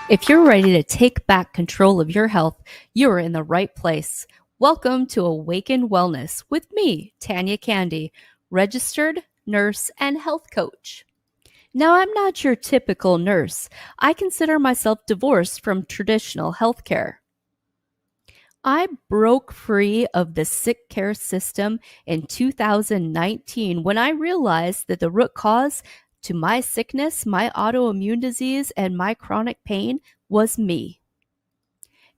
If you're ready to take back control of your health, you're in the right place. Welcome to Awaken Wellness with me, Tanya Candy, registered nurse and health coach. Now, I'm not your typical nurse. I consider myself divorced from traditional healthcare. I broke free of the sick care system in 2019 when I realized that the root cause to my sickness, my autoimmune disease, and my chronic pain was me.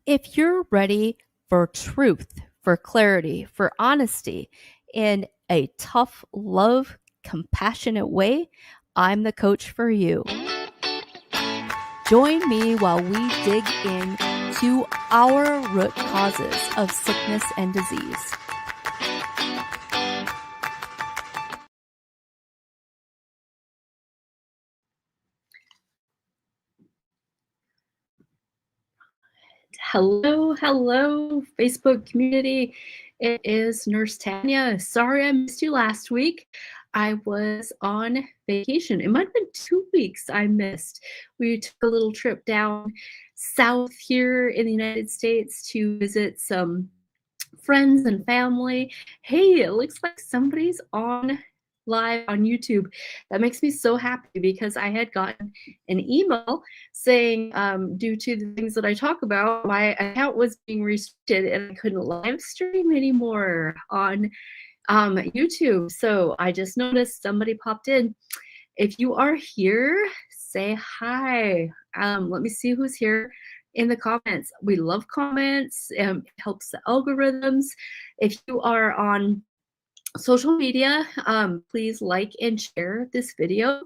If you're ready for truth, for clarity, for honesty in a tough, love, compassionate way, I'm the coach for you. Join me while we dig into our root causes of sickness and disease. Hello, Facebook community. It is Nurse Tanya. Sorry I missed you last week. I was on vacation. It might have been 2 weeks I missed. We took a little trip down south here in the United States to visit some friends and family. Hey, it looks like somebody's on live on YouTube. That makes me so happy because I had gotten an email saying due to the things that I talk about, my account was being restricted and I couldn't live stream anymore on YouTube. So I just noticed somebody popped in. If you are here, say hi. Let me see who's here in the comments. We love comments. It helps the algorithms. If you are on social media, please like and share this video.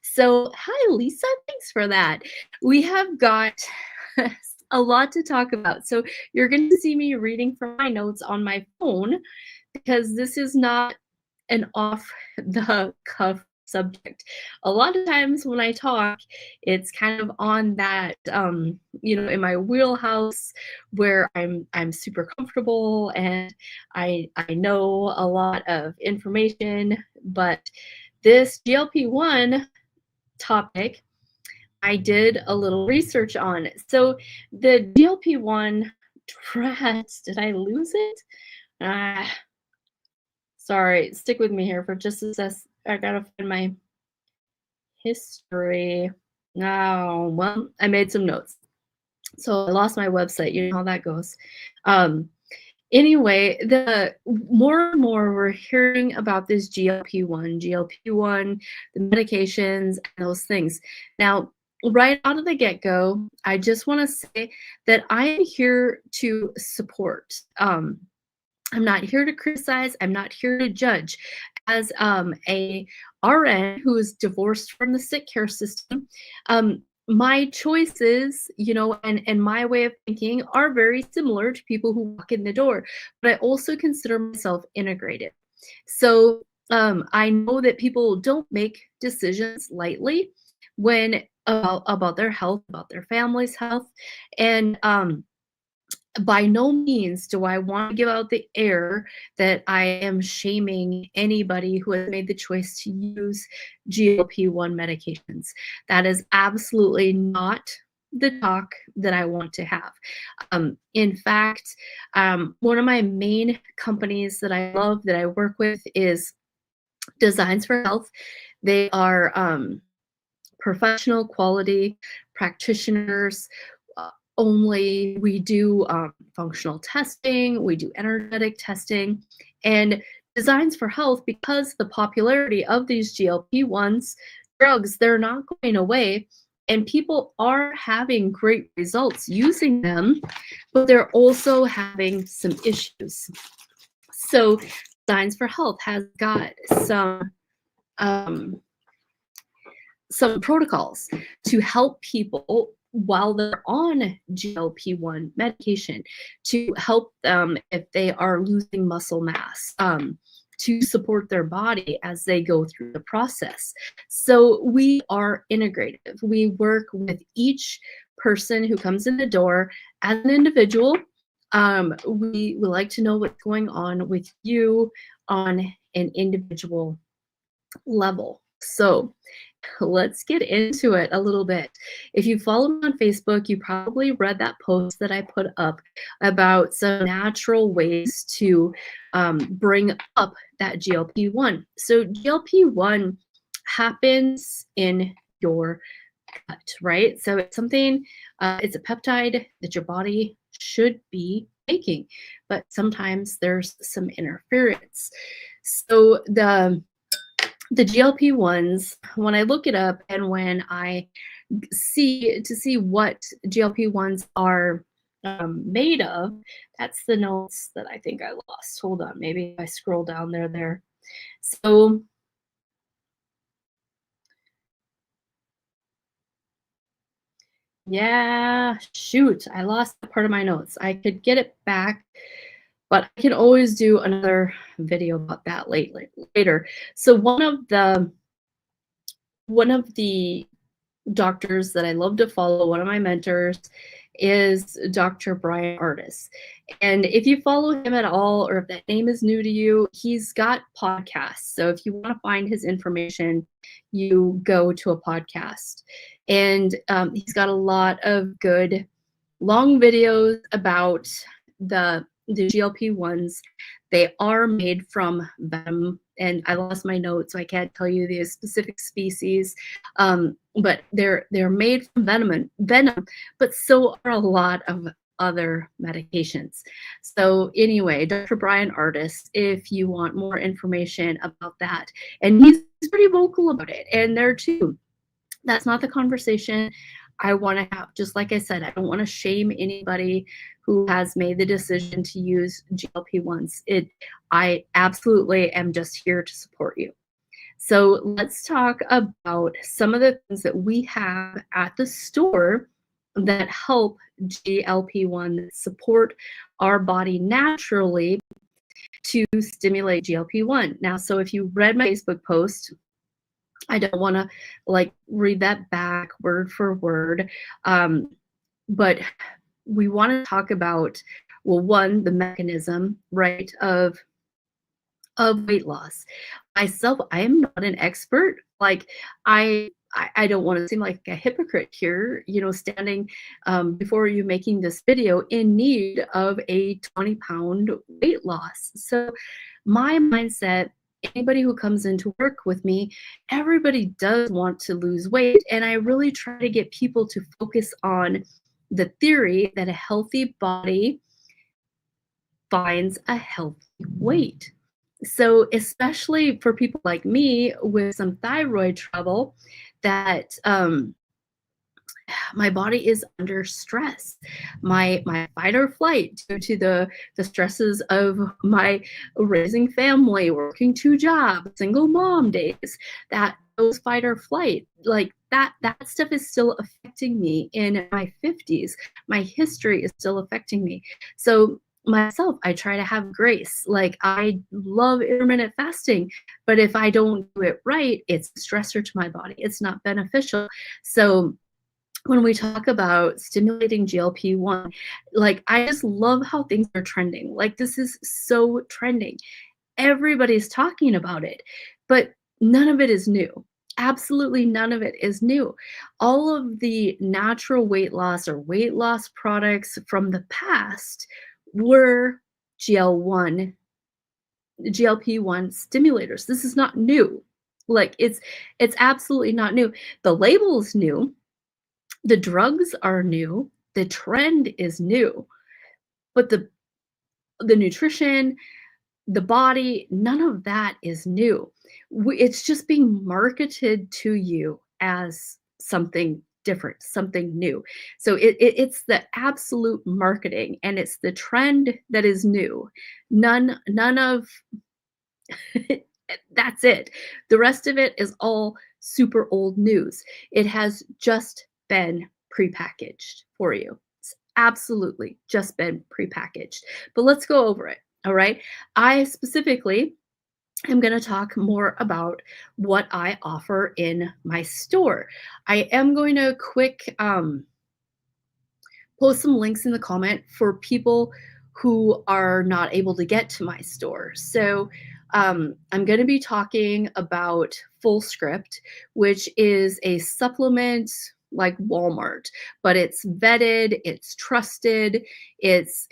So hi, Lisa. Thanks for that. We have got a lot to talk about. So you're going to see me reading from my notes on my phone because this is not an off the cuff subject. A lot of times when I talk, it's kind of on that in my wheelhouse where I'm super comfortable and I know a lot of information, but this GLP-1 topic I did a little research on. So the GLP-1 did I lose it? Sorry, stick with me here for just a sec. I gotta find my history. Oh, well, I made some notes. So I lost my website. You know how that goes. Anyway, the more and more we're hearing about this GLP-1, the medications, and those things. Now, right out of the get-go, I just want to say that I am here to support. I'm not here to criticize. I'm not here to judge. As a RN who is divorced from the sick care system, my choices, and my way of thinking are very similar to people who walk in the door. But I also consider myself integrated. So I know that people don't make decisions lightly when about their health, about their family's health, and by no means do I want to give out the air that I am shaming anybody who has made the choice to use GLP-1 medications. That is absolutely not the talk that I want to have. In fact, one of my main companies that I love, that I work with, is Designs for Health. They are professional quality practitioners only. We do functional testing, we do energetic testing, and Designs for Health, because the popularity of these GLP-1s drugs, they're not going away, and people are having great results using them, but they're also having some issues. So Designs for Health has got some protocols to help people while they're on GLP-1 medication, to help them if they are losing muscle mass, to support their body as they go through the process. So we are integrative. We work with each person who comes in the door as an individual. We like to know what's going on with you on an individual level. So let's get into it a little bit. If you follow me on Facebook, you probably read that post that I put up about some natural ways to bring up that GLP-1. So GLP-1 happens in your gut, right? So it's something, it's a peptide that your body should be making, but sometimes there's some interference. So the GLP-1s, when I look it up and when I see what GLP-1s are made of, that's the notes that I think I lost. Hold on, maybe if I scroll down there. So yeah, shoot, I lost part of my notes. I could get it back, but I can always do another video about that later. So one of the doctors that I love to follow, one of my mentors, is Dr. Brian Artis. And if you follow him at all, or if that name is new to you, he's got podcasts. So if you want to find his information, you go to a podcast. And he's got a lot of good long videos about the GLP-1s. They are made from venom, and I lost my notes, so I can't tell you the specific species. But they're made from venom, but so are a lot of other medications. So anyway, Dr. Brian Artis, if you want more information about that, and he's pretty vocal about it, and there too. That's not the conversation I want to have. Just like I said, I don't want to shame anybody who has made the decision to use GLP-1s. I absolutely am just here to support you. So let's talk about some of the things that we have at the store that help GLP-1 support our body naturally to stimulate GLP-1. Now, so if you read my Facebook post, I don't want to like read that back word for word. But we want to talk about, well, one, the mechanism, right, of weight loss. Myself, I am not an expert. Like I don't want to seem like a hypocrite here, standing before you making this video in need of a 20-pound weight loss. So my mindset, anybody who comes into work with me, everybody does want to lose weight. And I really try to get people to focus on the theory that a healthy body finds a healthy weight. So especially for people like me with some thyroid trouble, that my body is under stress. My fight or flight, due to the stresses of my raising family, working 2 jobs, single mom days, that those fight or flight, like that stuff is still affecting me in my 50s. My history is still affecting me. So myself, I try to have grace. Like, I love intermittent fasting, but if I don't do it right, it's a stressor to my body. It's not beneficial. So when we talk about stimulating GLP-1, like, I just love how things are trending. Like, this is so trending. Everybody's talking about it, but none of it is new. Absolutely none of it is new. All of the natural weight loss or weight loss products from the past were GL1, GLP-1 stimulators. This is not new. Like, it's absolutely not new. The label is new. The drugs are new. The trend is new. But the nutrition, the body, none of that is new. It's just being marketed to you as something different, something new. So it's the absolute marketing, and it's the trend that is new. None of that's it. The rest of it is all super old news. It has just been prepackaged for you. It's absolutely just been prepackaged. But let's go over it. All right. I specifically am going to talk more about what I offer in my store. I am going to quick post some links in the comment for people who are not able to get to my store. So I'm going to be talking about Full Script, which is a supplement like Walmart, but it's vetted, it's trusted, it's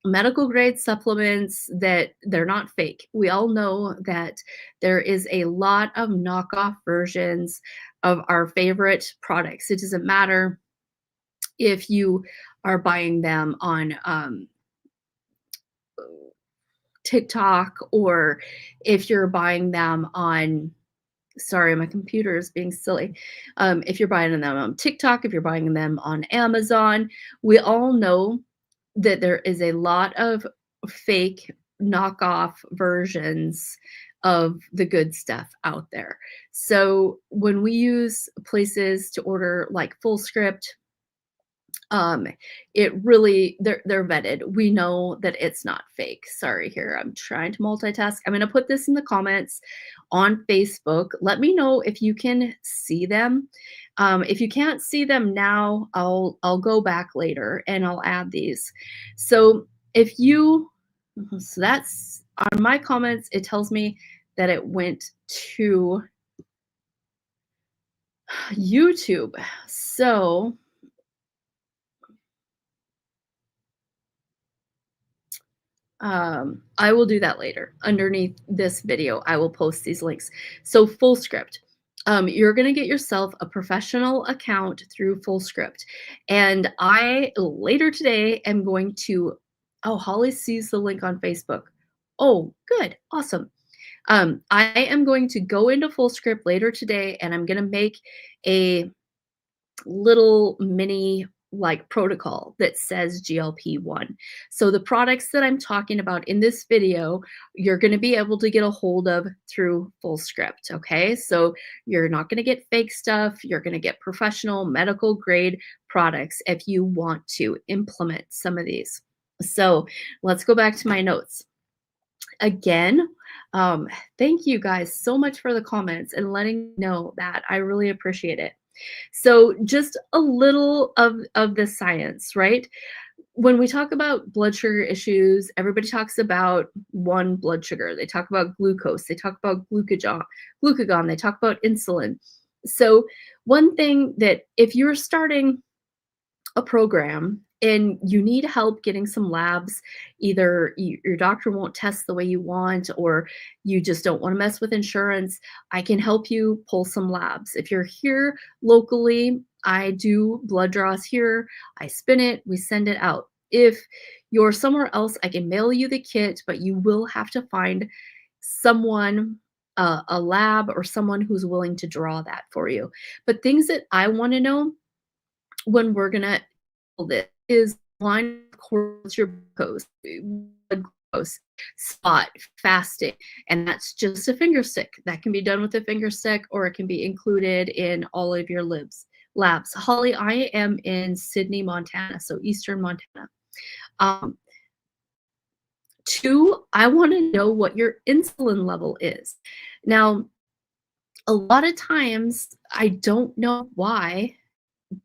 medical grade supplements that they're not fake. We all know that there is a lot of knockoff versions of our favorite products. It doesn't matter if you are buying them on TikTok or if you're buying them on, sorry, my computer is being silly. If you're buying them on TikTok, if you're buying them on Amazon, we all know that there is a lot of fake knockoff versions of the good stuff out there. So when we use places to order like Full Script, it really, they're vetted. We know that it's not fake. Sorry, here I'm trying to multitask. I'm going to put this in the comments on Facebook. Let me know if you can see them. If you can't see them now, I'll go back later and I'll add these. So if you, so that's on my comments, it tells me that it went to YouTube. So I will do that later. Underneath this video, I will post these links. So Full Script. You're going to get yourself a professional account through Full Script. And I later today am going to, oh, Holly sees the link on Facebook. Oh, good. Awesome. I am going to go into Full Script later today and I'm going to make a little mini like protocol that says GLP-1. So the products that I'm talking about in this video, you're going to be able to get a hold of through Full Script. Okay. So you're not going to get fake stuff. You're going to get professional medical grade products if you want to implement some of these. So let's go back to my notes. Again, thank you guys so much for the comments and letting me know that. I really appreciate it. So just a little of the science, right? When we talk about blood sugar issues, everybody talks about one blood sugar. They talk about glucose. They talk about glucagon. They talk about insulin. So one thing that if you're starting a program and you need help getting some labs, either your doctor won't test the way you want or you just don't want to mess with insurance, I can help you pull some labs. If you're here locally, I do blood draws here. I spin it, we send it out. If you're somewhere else, I can mail you the kit, but you will have to find someone, a lab or someone who's willing to draw that for you. But things that I want to know when we're gonna this is line course your glucose, blood glucose, spot fasting, and that's just a finger stick. That can be done with a finger stick, or it can be included in all of your labs. Holly, I am in Sydney, Montana, so Eastern Montana. Two, I want to know what your insulin level is. Now, a lot of times I don't know why,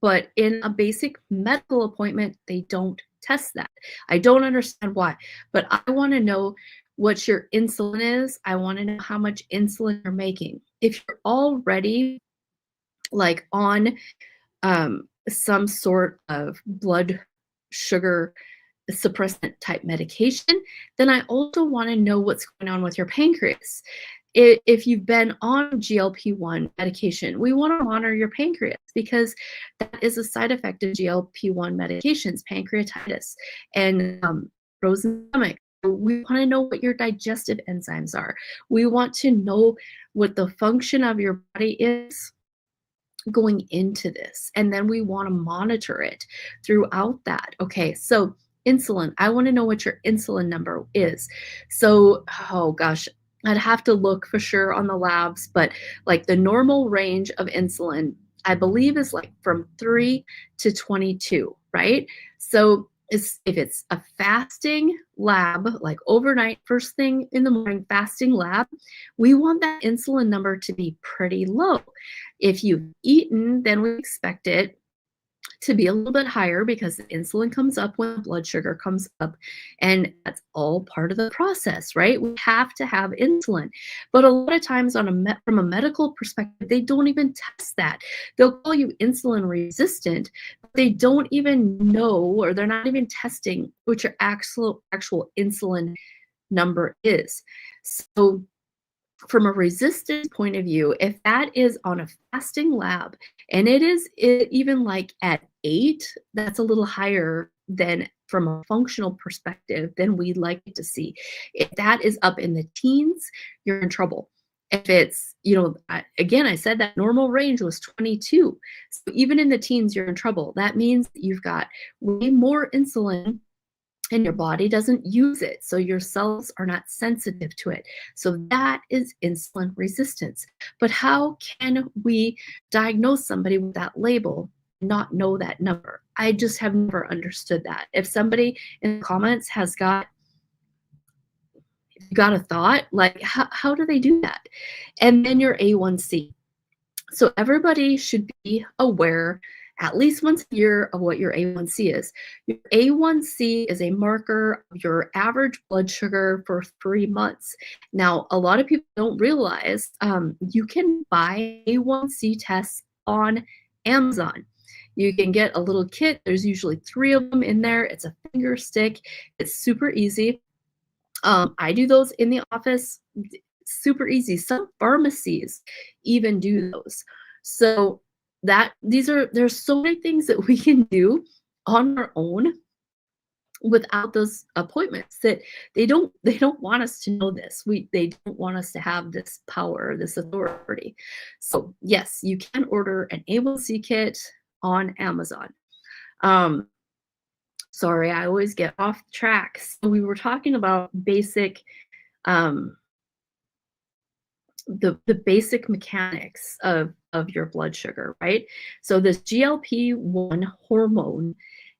but in a basic medical appointment, they don't test that. I don't understand why, but I want to know what your insulin is. I want to know how much insulin you're making. If you're already like on some sort of blood sugar suppressant type medication, then I also want to know what's going on with your pancreas. If you've been on GLP-1 medication, we want to monitor your pancreas because that is a side effect of GLP-1 medications, pancreatitis and frozen stomach. We want to know what your digestive enzymes are. We want to know what the function of your body is going into this. And then we want to monitor it throughout that. Okay, so insulin, I want to know what your insulin number is. So, oh gosh, I'd have to look for sure on the labs, but like the normal range of insulin, I believe is like from 3 to 22, right? So if it's a fasting lab, like overnight, first thing in the morning, fasting lab, we want that insulin number to be pretty low. If you've eaten, then we expect it to be a little bit higher because the insulin comes up when the blood sugar comes up, and that's all part of the process, right? We have to have insulin. But a lot of times from a medical perspective, they don't even test that. They'll call you insulin resistant, but they don't even know, or they're not even testing what your actual insulin number is. So from a resistance point of view, if that is on a fasting lab and even like at 8, that's a little higher than from a functional perspective than we'd like to see. If that is up in the teens, you're in trouble. If it's, again, I said that normal range was 22. So even in the teens, you're in trouble. That means that you've got way more insulin and your body doesn't use it. So your cells are not sensitive to it. So that is insulin resistance. But how can we diagnose somebody with that label, not know that number? I just have never understood that. If somebody in the comments has got a thought, like how do they do that? And then your A1C. So everybody should be aware at least once a year of what your A1C is. Your A1C is a marker of your average blood sugar for 3 months. Now, a lot of people don't realize you can buy A1C tests on Amazon. You can get a little kit. There's usually 3 of them in there. It's a finger stick. It's super easy. I do those in the office. Super easy. Some pharmacies even do those. So there's so many things that we can do on our own without those appointments, that they don't want us to know this. They don't want us to have this power, this authority. So yes, you can order an A1C kit on Amazon. Sorry, I always get off track. So we were talking about basic um the basic mechanics of your blood sugar, right? So this GLP-1 hormone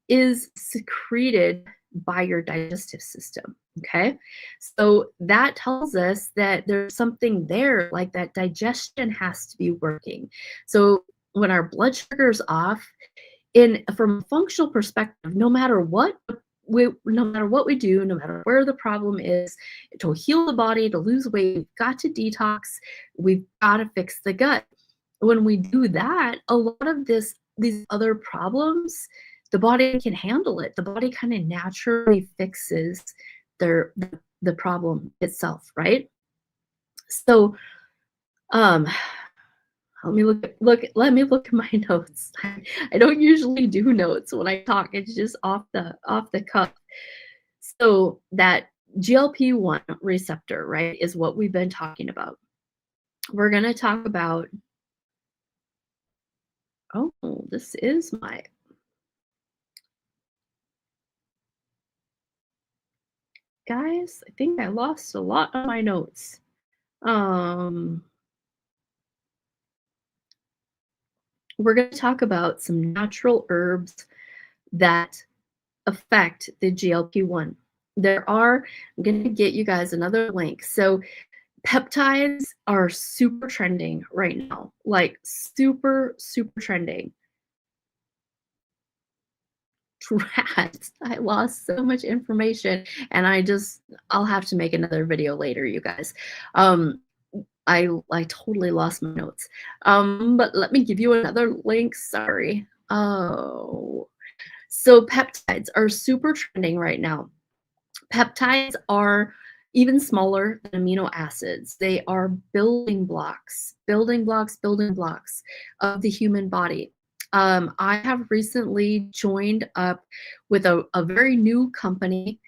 is secreted by your digestive system, okay? So that tells us that there's something there, like that digestion has to be working. So when our blood sugar is off, from a functional perspective, no matter what we do, no matter where the problem is, to heal the body, to lose weight, we've got to detox, we've got to fix the gut. When we do that, a lot of these other problems, the body can handle it. The body kind of naturally fixes the problem itself, right? So um let me look at my notes. I don't usually do notes when I talk. It's just off the cuff. So that GLP-1 receptor, right, is what we've been talking about. We're going to talk about, oh, this is my, guys, I think I lost a lot of my notes. We're going to talk about some natural herbs that affect the GLP-1. I'm going to get you guys another link. So peptides are super trending right now, like super, super trending. Rats. I lost so much information, and I'll have to make another video later, you guys. I totally lost my notes. But let me give you another link. Sorry. Oh, so peptides are super trending right now. Peptides are even smaller than amino acids. They are building blocks of the human body. I have recently joined up with a very new company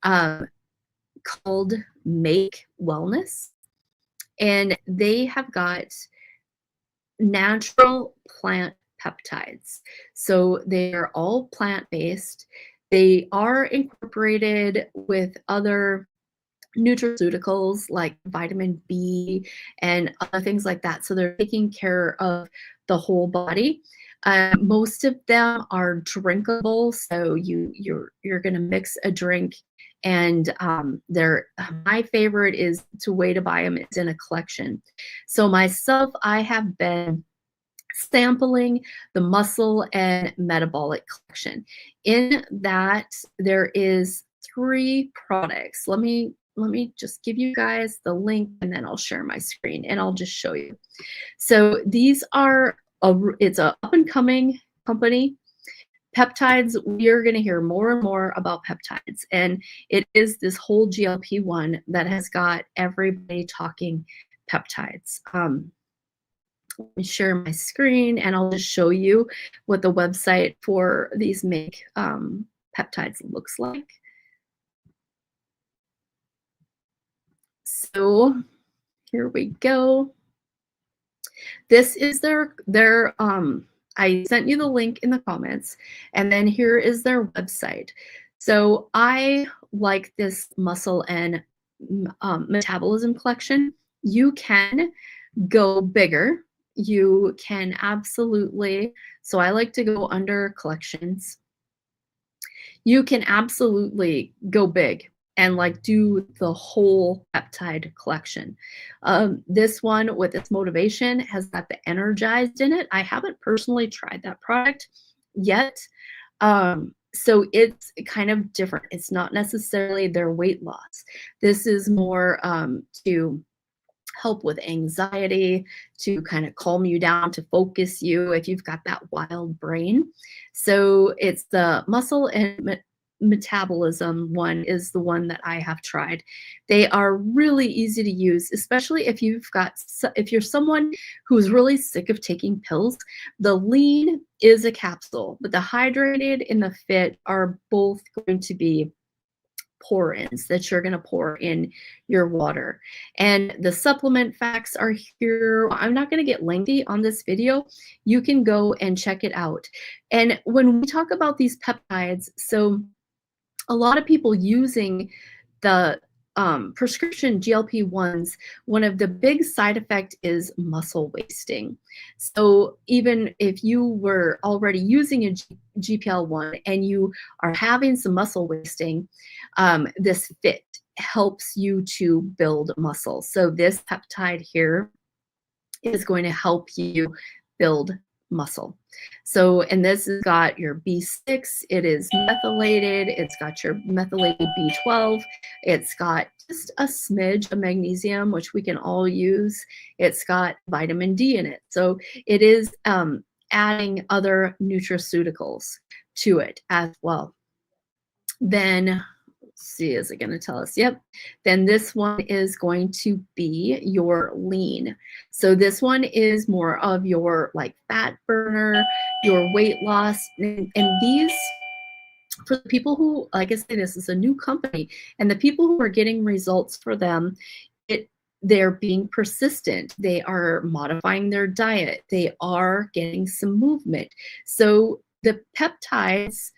called Make Wellness, and they have got natural plant peptides. So they are all plant-based. They are incorporated with other nutraceuticals like vitamin B and other things like that. So they're taking care of the whole body. Most of them are drinkable, so you're going to mix a drink, and my favorite is to way to buy them is in a collection. So myself, I have been sampling the muscle and metabolic collection. In that, there is 3 products. Let me just give you guys the link, and then I'll share my screen and I'll just show you. So these are it's a up and coming company. Peptides, we are going to hear more and more about peptides, and it is this whole GLP-1 that has got everybody talking peptides. Let me share my screen and I'll just show you what the website for these make peptides looks like. So here we go. This is their I sent you the link in the comments, and then here is their website. So I like this muscle and metabolism collection. You can go bigger. You can absolutely, so I like to go under collections. You can absolutely go big and like do the whole peptide collection. This one with its motivation has got the energized in it. I haven't personally tried that product yet. So it's kind of different. It's not necessarily their weight loss. This is more to help with anxiety, to kind of calm you down, to focus you if you've got that wild brain. So it's the muscle and metabolism one is the one that I have tried. They are really easy to use, especially if if you're someone who's really sick of taking pills. The lean is a capsule, but the hydrated and the fit are both going to be pour-ins that you're going to pour in your water. And the supplement facts are here. I'm not going to get lengthy on this video. You can go and check it out. And when we talk about these peptides, so a lot of people using the prescription GLP-1s, one of the big side effect is muscle wasting. So even if you were already using a GLP-1 and you are having some muscle wasting, this fit helps you to build muscle. So this peptide here is going to help you build muscle. So, and this has got your B6, it is methylated, it's got your methylated B12, it's got just a smidge of magnesium, which we can all use. It's got vitamin D in it. So it is adding other nutraceuticals to it as well. Then let's see, is it going to tell us? Yep. Then this one is going to be your lean. So this one is more of your like fat burner, your weight loss. And these, for the people who, like I say, this is a new company, and the people who are getting results for them, they're being persistent. They are modifying their diet. They are getting some movement. So the peptides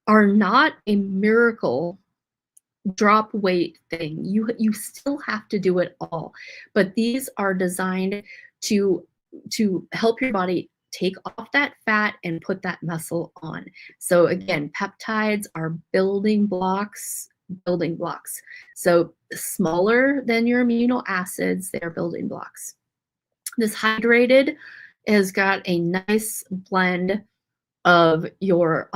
are not a miracle drop weight thing. You still have to do it all, but these are designed to help your body take off that fat and put that muscle on. So again, peptides are building blocks. So smaller than your amino acids, they're building blocks. This hydrated has got a nice blend of your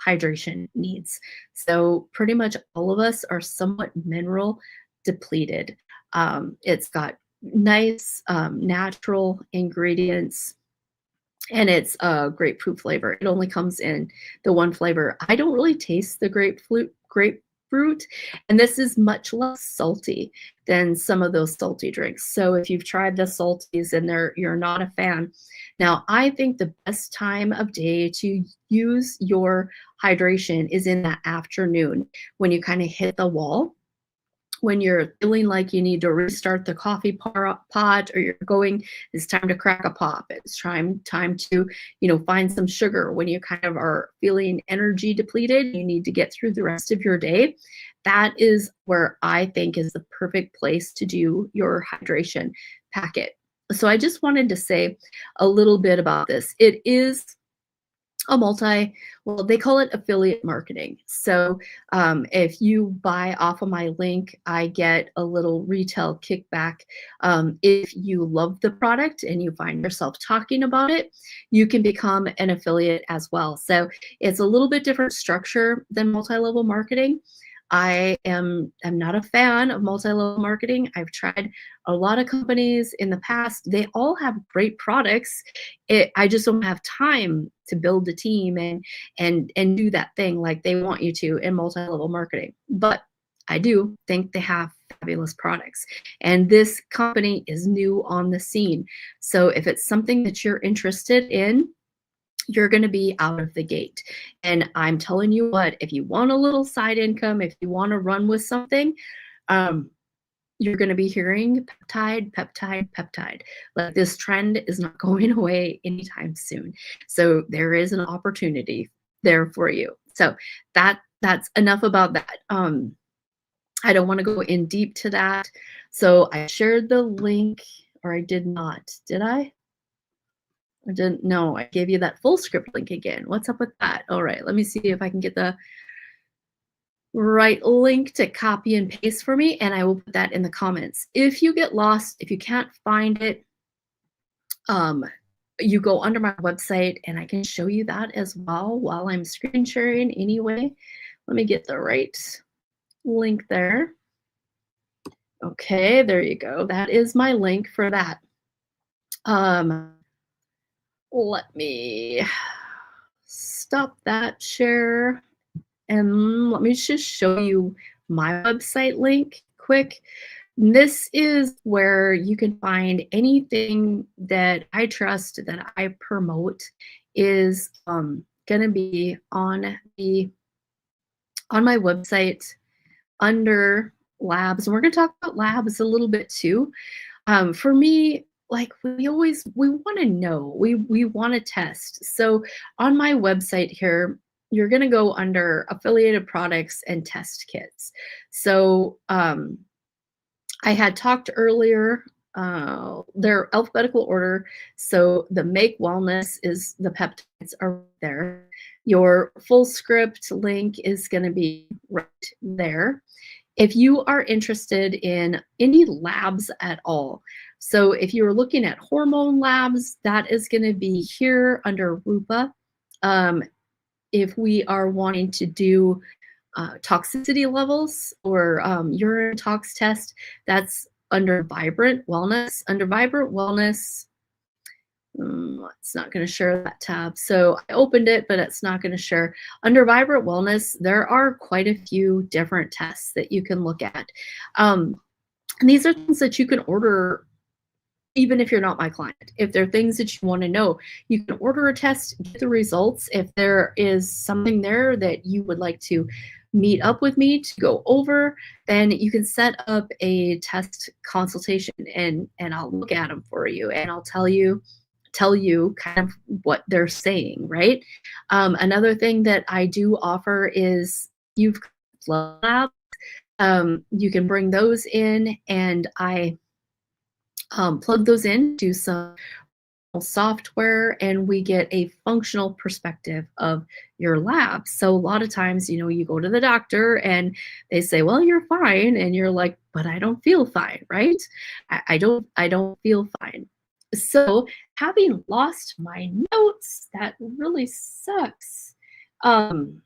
hydration needs. So pretty much all of us are somewhat mineral depleted. It's got nice natural ingredients, and it's a grapefruit flavor. It only comes in the one flavor. I don't really taste the grapefruit, and this is much less salty than some of those salty drinks. So if you've tried the salties and you're not a fan, now I think the best time of day to use your hydration is in that afternoon when you kind of hit the wall, when you're feeling like you need to restart the coffee pot, or you're going, it's time to crack a pop. It's time to, find some sugar. When you kind of are feeling energy depleted, you need to get through the rest of your day. That is where I think is the perfect place to do your hydration packet. So I just wanted to say a little bit about this. It is a Well, they call it affiliate marketing. So if you buy off of my link, I get a little retail kickback. If you love the product and you find yourself talking about it, you can become an affiliate as well. So it's a little bit different structure than multi-level marketing. I am not a fan of multi-level marketing. I've tried a lot of companies in the past. They all have great products. I just don't have time to build a team and do that thing like they want you to in multi-level marketing. But I do think they have fabulous products. And this company is new on the scene. So if it's something that you're interested in, you're going to be out of the gate. And I'm telling you what, if you want a little side income, if you want to run with something, um, you're going to be hearing peptide, peptide, peptide. Like this trend is not going away anytime soon. So there is an opportunity there for you. So that's enough about that. I don't want to go in deep to that. So I shared the link, or I did not. Did I? I didn't know. I gave you that full script link again. What's up with that? All right, let me see if I can get the right link to copy and paste for me, and I will put that in the comments. If you get lost, if you can't find it, you go under my website and I can show you that as well while I'm screen sharing anyway. Let me get the right link there. Okay, there you go. That is my link for that. Let me stop that share and let me just show you my website link quick. This is where you can find anything that I trust, that I promote, is going to be on my website under labs. And we're going to talk about labs a little bit too. For me, like we want to know, we want to test. So on my website here, you're going to go under affiliated products and test kits. So I had talked earlier, they're alphabetical order. So the Make Wellness is the peptides are there. Your full script link is going to be right there. If you are interested in any labs at all, so if you're looking at hormone labs, that is going to be here under RUPA. If we are wanting to do toxicity levels or urine tox test, that's under Vibrant Wellness. Under Vibrant Wellness, it's not going to share that tab. So I opened it, but it's not going to share. Under Vibrant Wellness, there are quite a few different tests that you can look at. And these are things that you can order even if you're not my client. If there are things that you want to know, you can order a test, get the results. If there is something there that you would like to meet up with me to go over, then you can set up a test consultation and I'll look at them for you and I'll tell you kind of what they're saying, right? Another thing that I do offer is you've labs. You can bring those in and I plug those in, do some software, and we get a functional perspective of your lab. So a lot of times, you go to the doctor and they say, well, you're fine. And you're like, but I don't feel fine, right? I don't feel fine. So having lost my notes, that really sucks. And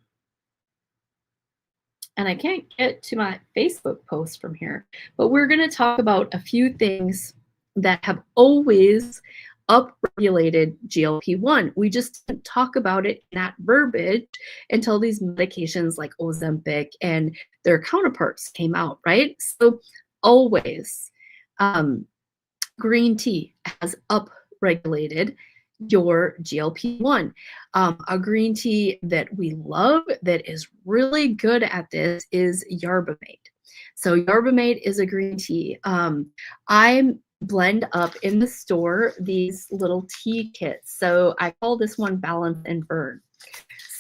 I can't get to my Facebook post from here, but we're going to talk about a few things that have always upregulated GLP-1. We just didn't talk about it in that verbiage until these medications like Ozempic and their counterparts came out, right? So always, green tea has upregulated your GLP-1. A green tea that we love that is really good at this is yerba mate. So yerba mate is a green tea. I blend up in the store these little tea kits. So I call this one Balance and Burn.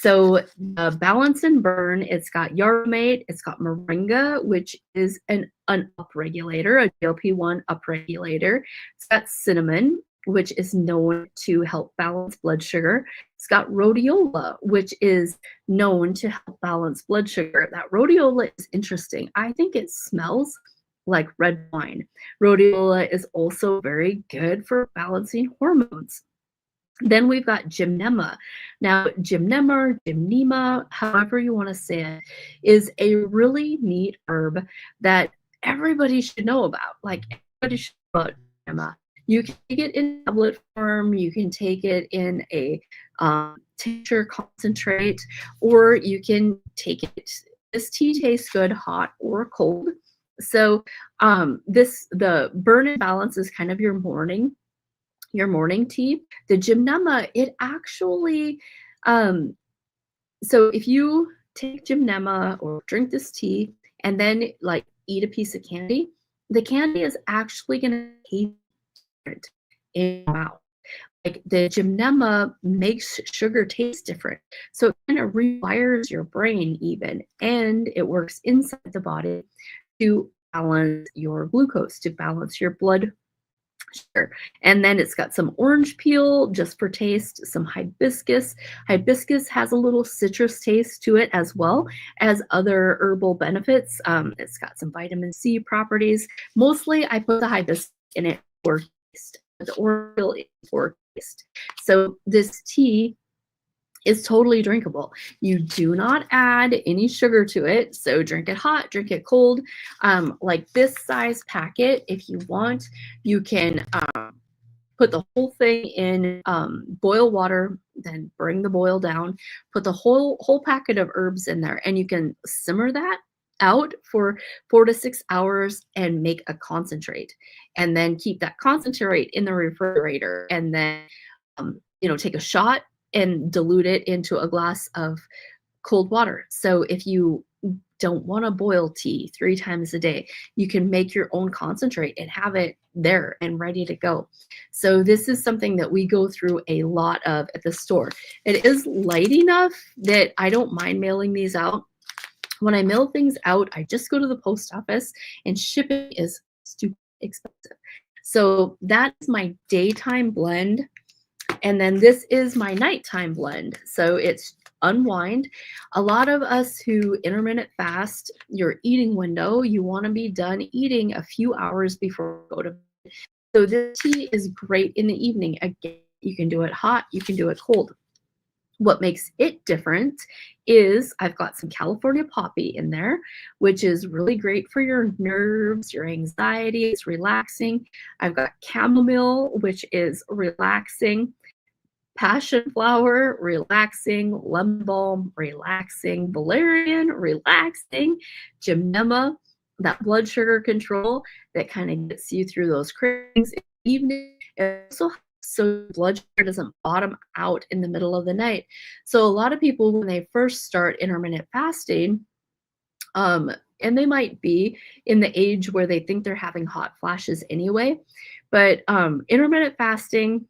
So the Balance and Burn, it's got yerba mate, it's got moringa, which is an upregulator, a GLP-1 upregulator. It's got cinnamon, which is known to help balance blood sugar. It's got rhodiola, which is known to help balance blood sugar. That rhodiola is interesting. I think it smells like red wine. Rhodiola is also very good for balancing hormones. Then we've got gymnema. Now, gymnema or gymnema, however you want to say it, is a really neat herb that everybody should know about. Like, everybody should know about gymnema. You can take it in tablet form, you can take it in a tincture concentrate, or you can take it. This tea tastes good hot or cold. So the burn and balance is kind of your morning tea. The gymnema, it actually, um, so if you take gymnema or drink this tea and then like eat a piece of candy, the candy is actually going to taste different in your mouth. Like the gymnema makes sugar taste different. So it kind of rewires your brain even, and it works inside the body to balance your glucose, to balance your blood sugar. And then it's got some orange peel just for taste, some hibiscus. Hibiscus has a little citrus taste to it as well as other herbal benefits. It's got some vitamin C properties. Mostly I put the hibiscus in it for taste, the orange peel is for taste. So this tea is totally drinkable. You do not add any sugar to it. So drink it hot, drink it cold. Like this size packet, if you want, you can put the whole thing in boil water, then bring the boil down, put the whole packet of herbs in there, and you can simmer that out for 4 to 6 hours and make a concentrate. And then keep that concentrate in the refrigerator, and then take a shot and dilute it into a glass of cold water. So if you don't want to boil tea 3 times a day, you can make your own concentrate and have it there and ready to go. So this is something that we go through a lot of at the store. It is light enough that I don't mind mailing these out. When I mail things out, I just go to the post office, and shipping is stupid expensive. So that's my daytime blend. And then this is my nighttime blend. So it's unwind. A lot of us who intermittent fast, your eating window, you want to be done eating a few hours before you go to bed. So this tea is great in the evening. Again, you can do it hot, you can do it cold. What makes it different is I've got some California poppy in there, which is really great for your nerves, your anxiety. It's relaxing. I've got chamomile, which is relaxing. Passion flower, relaxing. Lemon balm, relaxing. Valerian, relaxing. Gymnema, that blood sugar control that kind of gets you through those cravings in the evening. It also helps so blood sugar doesn't bottom out in the middle of the night. So a lot of people, when they first start intermittent fasting, and they might be in the age where they think they're having hot flashes anyway, but intermittent fasting,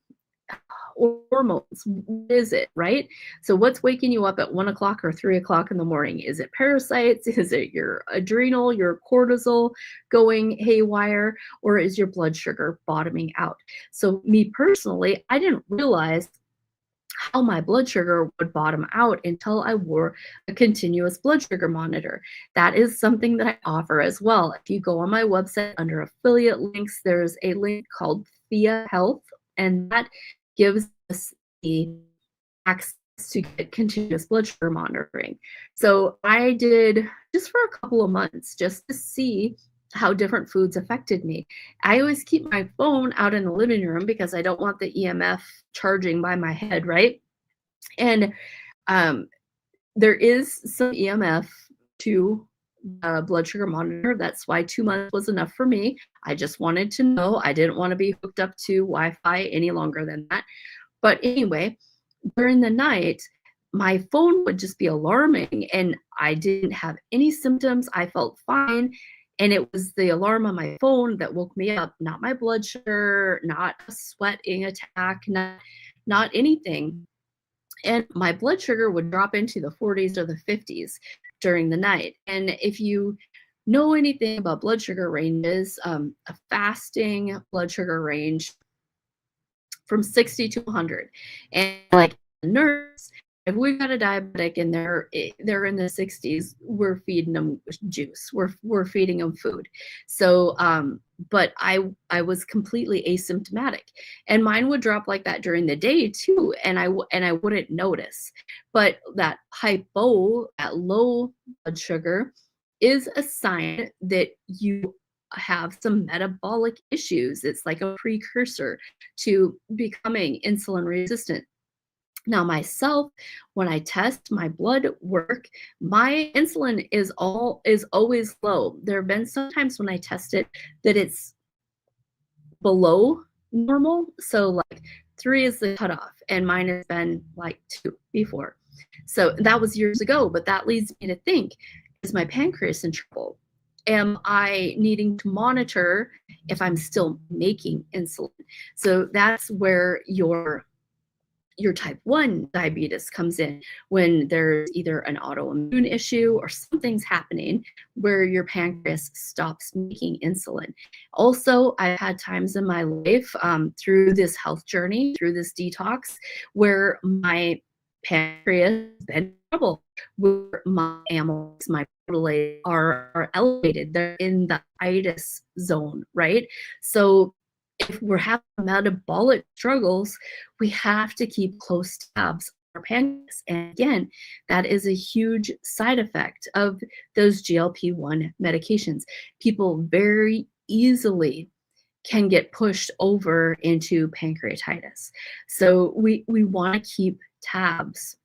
hormones, what is it, right? So what's waking you up at 1 o'clock or 3 o'clock in the morning? Is it parasites? Is it your adrenal, your cortisol going haywire, or is your blood sugar bottoming out? So me personally, I didn't realize how my blood sugar would bottom out until I wore a continuous blood sugar monitor. That is something that I offer as well. If you go on my website under affiliate links, there's a link called Thea Health, and that gives us the access to get continuous blood sugar monitoring. So I did just for a couple of months just to see how different foods affected me. I always keep my phone out in the living room because I don't want the EMF charging by my head, right? And there is some EMF to blood sugar monitor. That's why 2 months was enough for me. I just wanted to know. I didn't want to be hooked up to Wi-Fi any longer than that. But anyway, during the night, my phone would just be alarming, and I didn't have any symptoms. I felt fine. And it was the alarm on my phone that woke me up, not my blood sugar, not a sweating attack, not anything. And my blood sugar would drop into the 40s or the 50s during the night. And if you know anything about blood sugar ranges, a fasting blood sugar range from 60 to 100. And like nurse, if we've got a diabetic and they're in the 60s, we're feeding them juice. We're feeding them food. So, but I was completely asymptomatic, and mine would drop like that during the day too, and I wouldn't notice. But that that low blood sugar, is a sign that you have some metabolic issues. It's like a precursor to becoming insulin resistant. Now, myself, when I test my blood work, my insulin is always low. There have been sometimes when I test it that it's below normal. So like 3 is the cutoff, and mine has been like 2 before. So that was years ago, but that leads me to think, is my pancreas in trouble? Am I needing to monitor if I'm still making insulin? So that's where your type 1 diabetes comes in, when there's either an autoimmune issue or something's happening where your pancreas stops making insulin. Also, I've had times in my life, through this health journey, through this detox, where my pancreas has been in trouble, where my amylase, my protease are elevated. They're in the itis zone, right? So if we're having metabolic struggles, we have to keep close tabs on our pancreas. And again, that is a huge side effect of those GLP-1 medications. People very easily can get pushed over into pancreatitis. So we want to keep tabs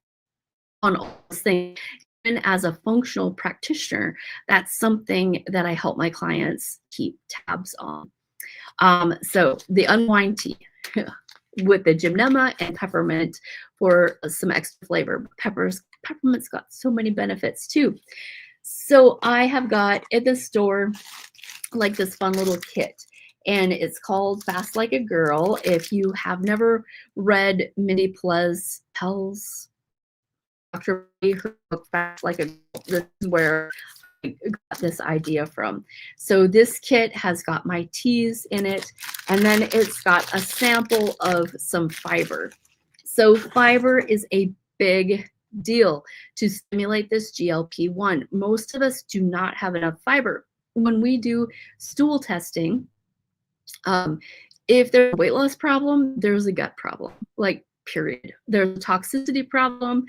on all those things. And as a functional practitioner, that's something that I help my clients keep tabs on. So the unwind tea with the gymnema and peppermint for some extra flavor. Peppermint's got so many benefits too. So I have got at the store like this fun little kit, and it's called Fast Like a Girl. If you have never read Mindy Pell's Dr. her book Fast Like a Girl, this is where got this idea from. So this kit has got my teas in it, and then it's got a sample of some fiber. So fiber is a big deal to stimulate this GLP-1. Most of us do not have enough fiber. When we do stool testing, if there's a weight loss problem, there's a gut problem, like period. There's a toxicity problem,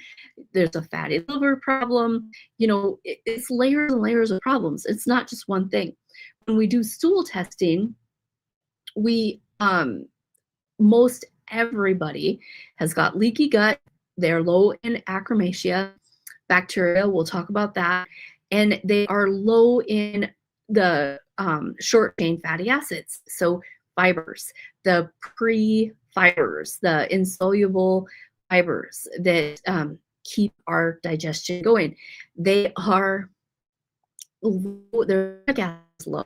there's a fatty liver problem. You know, it's layers and layers of problems. It's not just one thing. When we do stool testing, we most everybody has got leaky gut. They're low in Akkermansia bacteria. We'll talk about that. And they are low in the short chain fatty acids. So fibers, the pre-fibers, the insoluble fibers that keep our digestion going. They are low, their gas is low.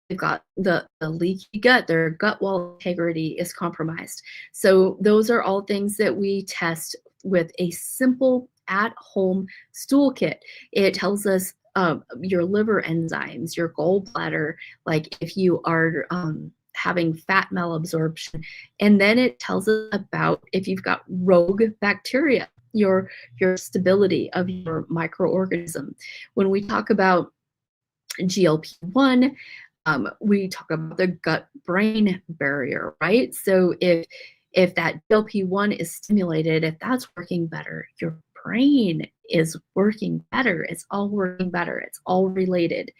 They've got the leaky gut, their gut wall integrity is compromised. So those are all things that we test with a simple at-home stool kit. It tells us your liver enzymes, your gallbladder, like if you are having fat malabsorption, and then it tells us about if you've got rogue bacteria, your stability of your microorganism. When we talk about GLP-1, we talk about the gut-brain barrier, right? So if that GLP-1 is stimulated, if that's working better, your brain is working better. It's all working better. It's all related.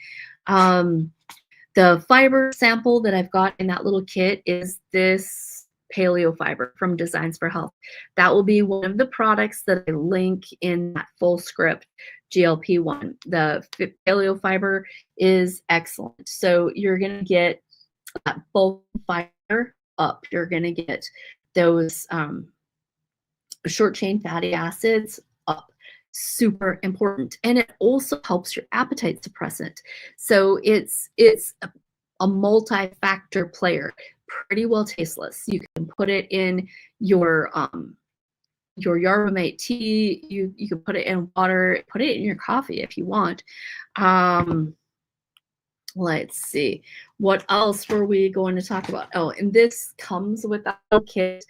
The fiber sample that I've got in that little kit is this paleo fiber from Designs for Health. That will be one of the products that I link in that full script GLP-1. The paleo fiber is excellent. So you're going to get that bulk fiber up. You're going to get those short chain fatty acids up. Super important. And it also helps your appetite suppressant. So it's a multi-factor player, pretty well tasteless. You can put it in your yerba mate tea. You can put it in water, put it in your coffee if you want. Let's see. What else were we going to talk about? Oh, and this comes with a little kit,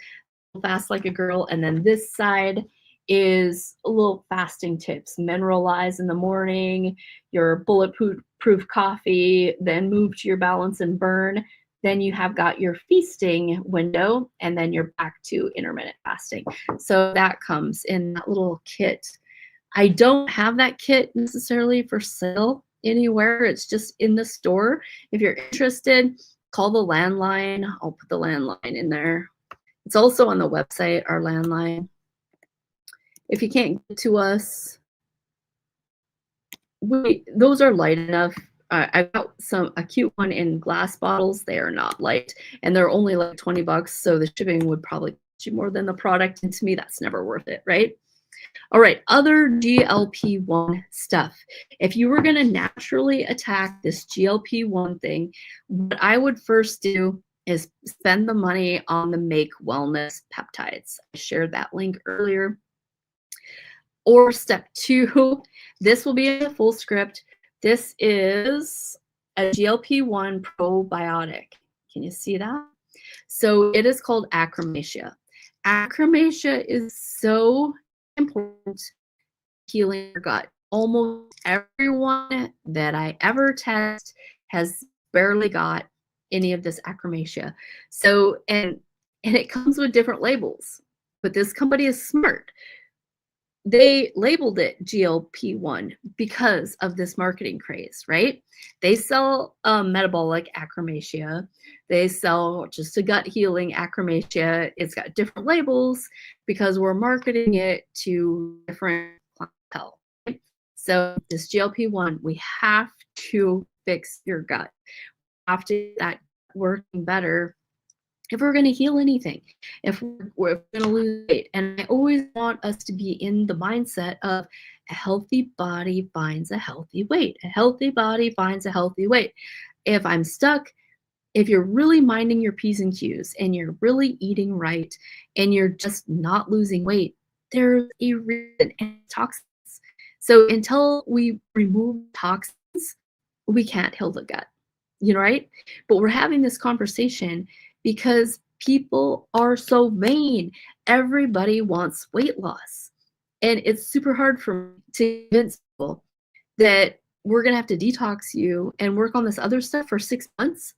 Fast Like a Girl. And then this side is a little fasting tips. Mineralize in the morning, your bulletproof coffee, then move to your balance and burn. Then you have got your feasting window, and then you're back to intermittent fasting. So that comes in that little kit. I don't have that kit necessarily for sale anywhere. It's just in the store. If you're interested, call the landline. I'll put the landline in there. It's also on the website, our landline. If you can't get to us, those are light enough. I've got a cute one in glass bottles. They are not light, and they're only like 20 bucks. So the shipping would probably cost you more than the product. And to me, that's never worth it, right? All right, other GLP-1 stuff. If you were going to naturally attack this GLP-1 thing, what I would first do is spend the money on the Make Wellness peptides. I shared that link earlier. Or step 2, this will be in the full script. This is a GLP-1 probiotic. Can you see that? So it is called Acromatia. Acromatia is so important healing your gut. Almost everyone that I ever test has barely got any of this Acromatia. So, and it comes with different labels, but this company is smart. They labeled it GLP-1 because of this marketing craze, right? They sell metabolic Acromatia. They sell just a gut healing Acromatia. It's got different labels because we're marketing it to different clientele. Right? So this GLP-1, we have to fix your gut. We have to get that working better if we're going to heal anything, if we're going to lose weight. And I always want us to be in the mindset of a healthy body finds a healthy weight. A healthy body finds a healthy weight. If I'm stuck, if you're really minding your P's and Q's and you're really eating right and you're just not losing weight, there's a reason, and toxins. So until we remove toxins, we can't heal the gut, right? But we're having this conversation because people are so vain. Everybody wants weight loss. And it's super hard for me to convince people that we're going to have to detox you and work on this other stuff for 6 months.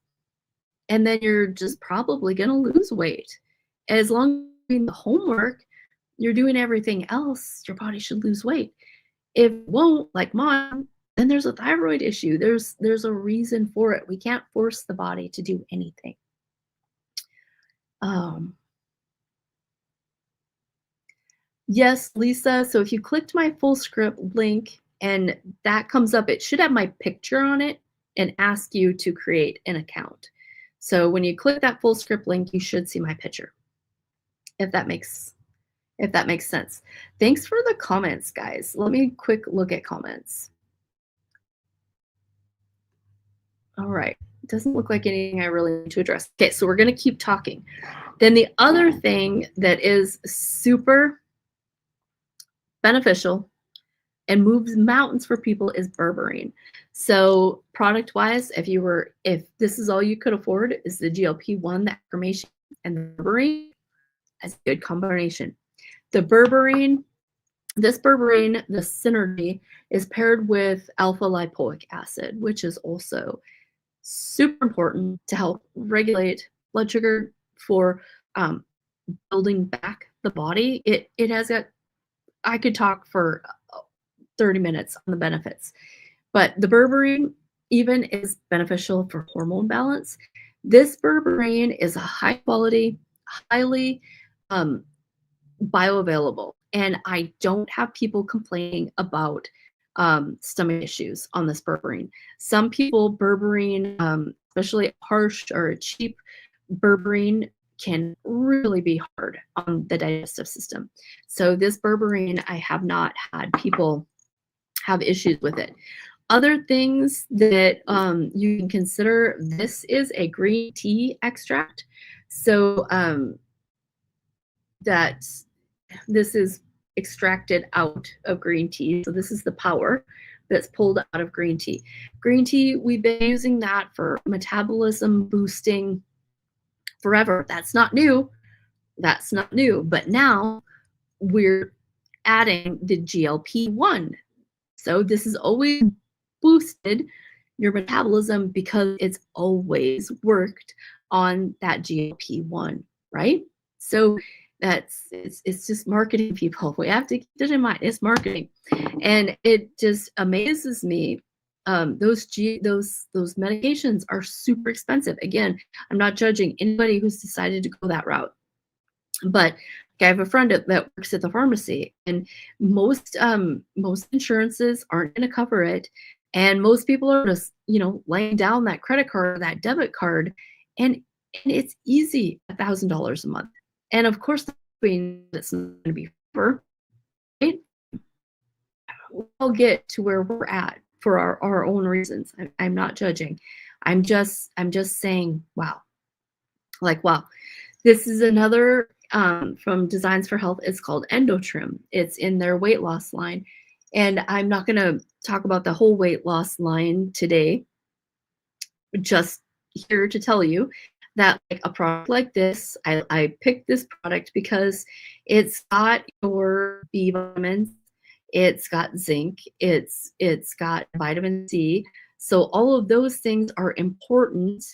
And then you're just probably going to lose weight. As long as you're doing the homework, you're doing everything else, your body should lose weight. If it won't, like mine, then there's a thyroid issue. There's a reason for it. We can't force the body to do anything. Yes, Lisa. So if you clicked my full script link and that comes up, it should have my picture on it and ask you to create an account. So when you click that full script link, you should see my picture. If that makes sense. Thanks for the comments, guys. Let me quick look at comments. All right. Doesn't look like anything I really need to address. Okay, so we're going to keep talking. Then the other thing that is super beneficial and moves mountains for people is berberine. So product-wise, if this is all you could afford is the GLP-1, the Acromatia, and the berberine, that's a good combination. The berberine, the synergy is paired with alpha lipoic acid, which is also super important to help regulate blood sugar for building back the body. It has got, I could talk for 30 minutes on the benefits, but the berberine even is beneficial for hormone balance. This berberine is a high quality, highly bioavailable, and I don't have people complaining about stomach issues on this berberine. Some people, berberine, especially harsh or cheap berberine, can really be hard on the digestive system. So this berberine, I have not had people have issues with it. Other things that you can consider, this is a green tea extract. So this is extracted out of green tea. So this is the power that's pulled out of green tea. Green tea, we've been using that for metabolism boosting forever. That's not new. That's not new. But now we're adding the GLP-1. So this has always boosted your metabolism because it's always worked on that GLP-1, right? So it's just marketing, people. We have to keep it in mind. It's marketing. And it just amazes me. Those medications are super expensive. Again, I'm not judging anybody who's decided to go that route, but I have a friend that works at the pharmacy, and most insurances aren't going to cover it, and most people are just laying down that credit card or that debit card, and it's easy $1,000 a month, and of course it's not going to be forever, right? We'll get to where we're at for our own reasons. I'm not judging. I'm just saying, wow, like wow. This is another from Designs for Health. It's called EndoTrim. It's in their weight loss line. And I'm not going to talk about the whole weight loss line today. Just here to tell you that like a product like this, I picked this product because it's got your B vitamins, it's got zinc, it's got vitamin C. So all of those things are important,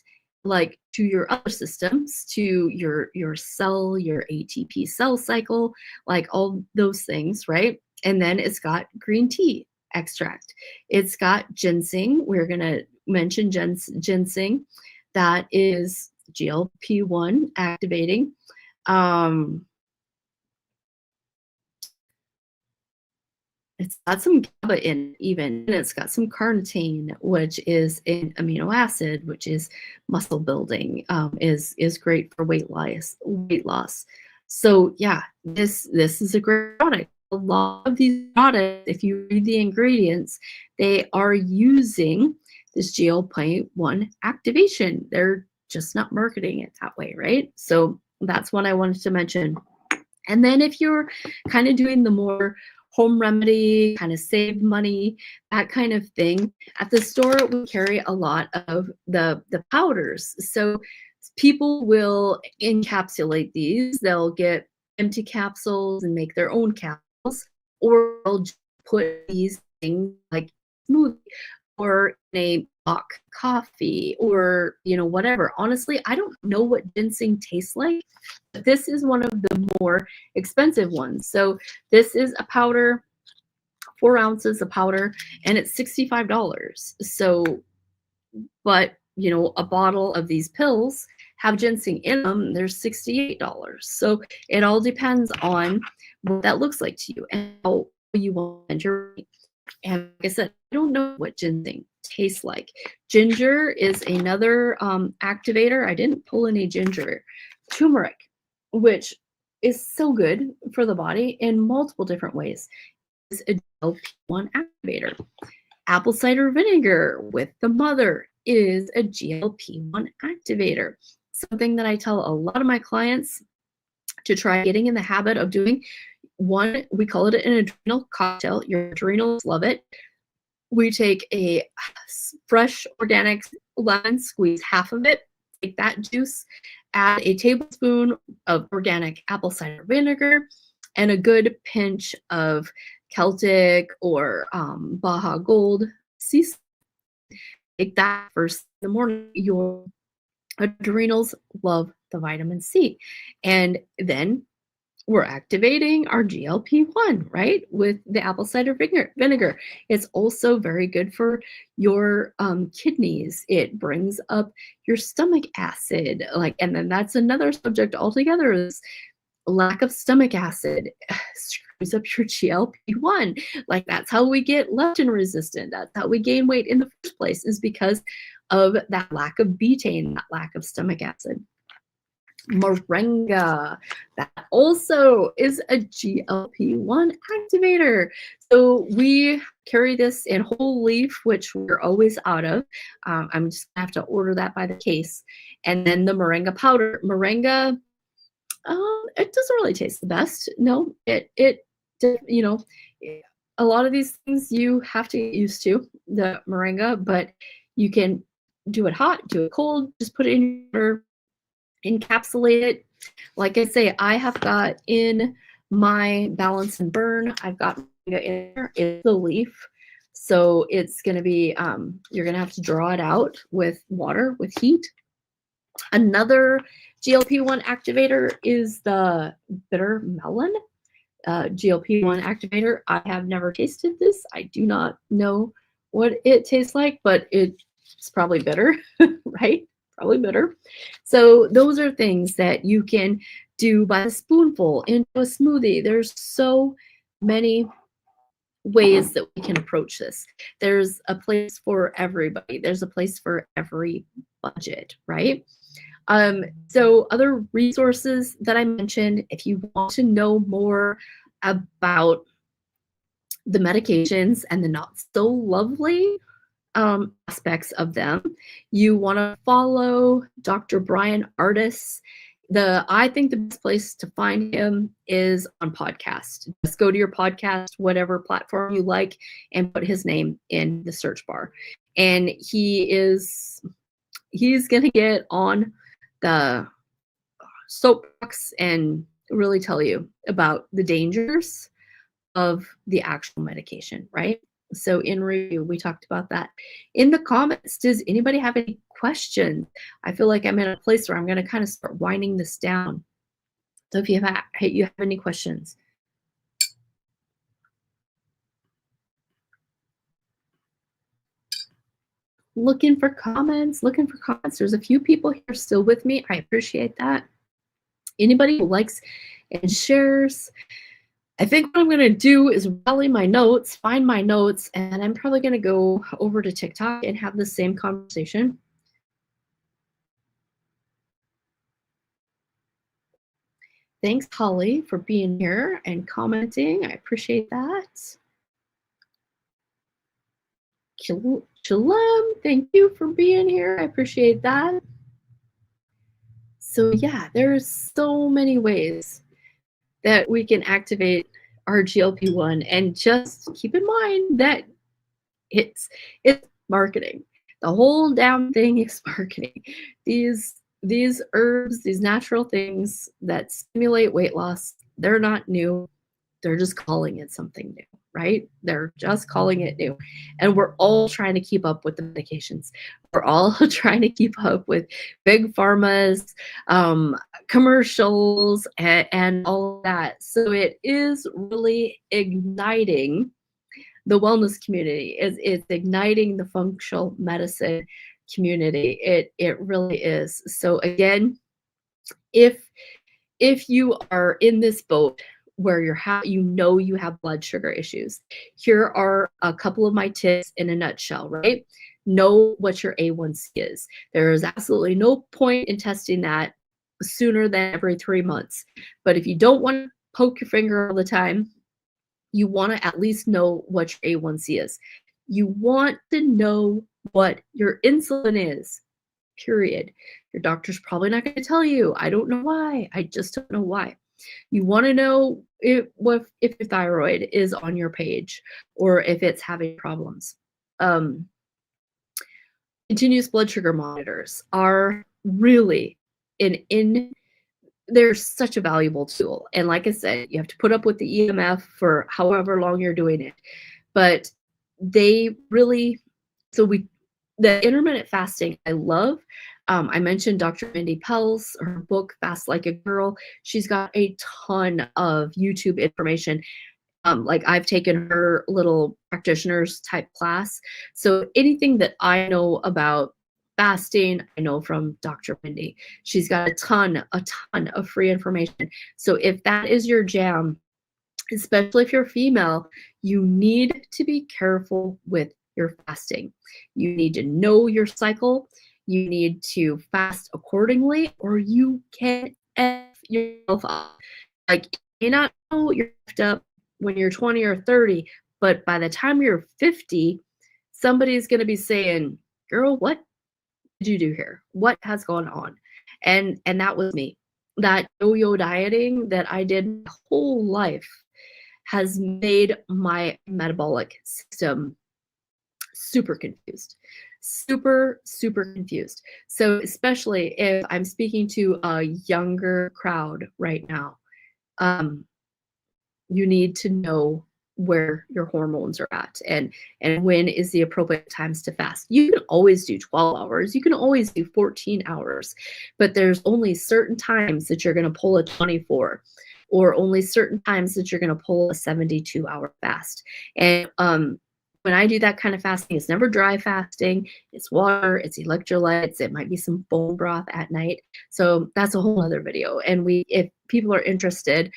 like to your other systems, to your cell, your ATP cell cycle, like all those things, right? And then it's got green tea extract. It's got ginseng. We're gonna mention ginseng. That is GLP-1 activating. It's got some GABA in it even, and it's got some carnitine, which is an amino acid, which is muscle building, is great for weight loss. Weight loss. So yeah, this is a great product. A lot of these products, if you read the ingredients, they are using this GLP-1 activation. They're just not marketing it that way, right? So that's one I wanted to mention. And then if you're kind of doing the more home remedy, kind of save money, that kind of thing, at the store we carry a lot of the powders. So people will encapsulate these. They'll get empty capsules and make their own capsules, or they'll just put these things like smoothie or in a block coffee or whatever. Honestly, I don't know what ginseng tastes like, but this is one of the more expensive ones. So this is a powder, 4 ounces of powder, and it's $65. So, but a bottle of these pills have ginseng in them. They're $68. So it all depends on what that looks like to you and how you want your. And like I said, I don't know what ginseng tastes like. Ginger is another activator. I didn't pull any ginger. Turmeric, which is so good for the body in multiple different ways, is a GLP-1 activator. Apple cider vinegar with the mother is a GLP-1 activator. Something that I tell a lot of my clients to try getting in the habit of doing. One, we call it an adrenal cocktail. Your adrenals love it. We take a fresh organic lemon, squeeze half of it, take that juice, add a tablespoon of organic apple cider vinegar, and a good pinch of Celtic or Baja Gold sea salt. Take that first in the morning. Your adrenals love the vitamin C. And then we're activating our GLP-1, right? With the apple cider vinegar. It's also very good for your kidneys. It brings up your stomach acid. And then that's another subject altogether, is lack of stomach acid screws up your GLP-1. That's how we get leptin resistant. That's how we gain weight in the first place, is because of that lack of betaine, that lack of stomach acid. Moringa, that also is a GLP-1 activator. So we carry this in whole leaf, which we're always out of. I'm just gonna have to order that by the case. And then the moringa powder. Moringa, it doesn't really taste the best. No, it a lot of these things you have to get used to, the moringa, but you can do it hot, do it cold, just put it in your water, encapsulate it. Like I say, I have got in my Balance and Burn, I've got moringa in there. It's the leaf. So it's going to be, you're going to have to draw it out with water, with heat. Another GLP-1 activator is the bitter melon. GLP-1 activator. I have never tasted this. I do not know what it tastes like, but it's probably bitter, right? Probably bitter. So those are things that you can do by the spoonful into a smoothie. There's so many ways that we can approach this. There's a place for everybody. There's a place for every budget, right? So other resources that I mentioned, if you want to know more about the medications and the not so lovely aspects of them, you want to follow Dr. Brian Artis. I think the best place to find him is on podcast. Just go to your podcast, whatever platform you like, and put his name in the search bar. And he's going to get on the soapbox and really tell you about the dangers of the actual medication, right? So in review, we talked about that. In the comments, does anybody have any questions? I feel like I'm in a place where I'm going to kind of start winding this down. So if you have any questions. Looking for comments. There's a few people here still with me. I appreciate that. Anybody who likes and shares. I think what I'm going to do is rally my notes, find my notes, and I'm probably going to go over to TikTok and have the same conversation. Thanks, Holly, for being here and commenting. I appreciate that. Shalom, thank you for being here. I appreciate that. So yeah, there's so many ways that we can activate our GLP-1, and just keep in mind that it's marketing. The whole damn thing is marketing. These herbs, these natural things that stimulate weight loss, they're not new. They're just calling it something new, right? They're just calling it new. And we're all trying to keep up with the medications. We're all trying to keep up with big pharma's commercials and all of that. So it is really igniting the wellness community. It's igniting the functional medicine community. It really is. So again, if you are in this boat where you have blood sugar issues, here are a couple of my tips in a nutshell, right? Know what your A1C is. There is absolutely no point in testing that sooner than every 3 months. But if you don't want to poke your finger all the time, you want to at least know what your A1C is. You want to know what your insulin is, period. Your doctor's probably not going to tell you. I don't know why. I just don't know why. You want to know if your thyroid is on your page or if it's having problems. Continuous blood sugar monitors are really they're such a valuable tool. And like I said, you have to put up with the EMF for however long you're doing it. But they really, the intermittent fasting, I love. I mentioned Dr. Mindy Pell's, her book, Fast Like a Girl. She's got a ton of YouTube information. Like I've taken her little practitioners type class. So anything that I know about fasting, I know from Dr. Mindy. She's got a ton of free information. So if that is your jam, especially if you're female, you need to be careful with your fasting. You need to know your cycle. You need to fast accordingly, or you can F yourself up. Like, you may not know you're effed up when you're 20 or 30, but by the time you're 50, somebody's going to be saying, girl, what did you do here? What has gone on? And that was me. That yo-yo dieting that I did my whole life has made my metabolic system super confused. Super, super confused. So especially if I'm speaking to a younger crowd right now, um, you need to know where your hormones are at and when is the appropriate times to fast. You can always do 12 hours, you can always do 14 hours, but there's only certain times that you're going to pull a 24 or only certain times that you're going to pull a 72-hour fast. And when I do that kind of fasting, it's never dry fasting, it's water, it's electrolytes, it might be some bone broth at night. So that's a whole other video. And if people are interested,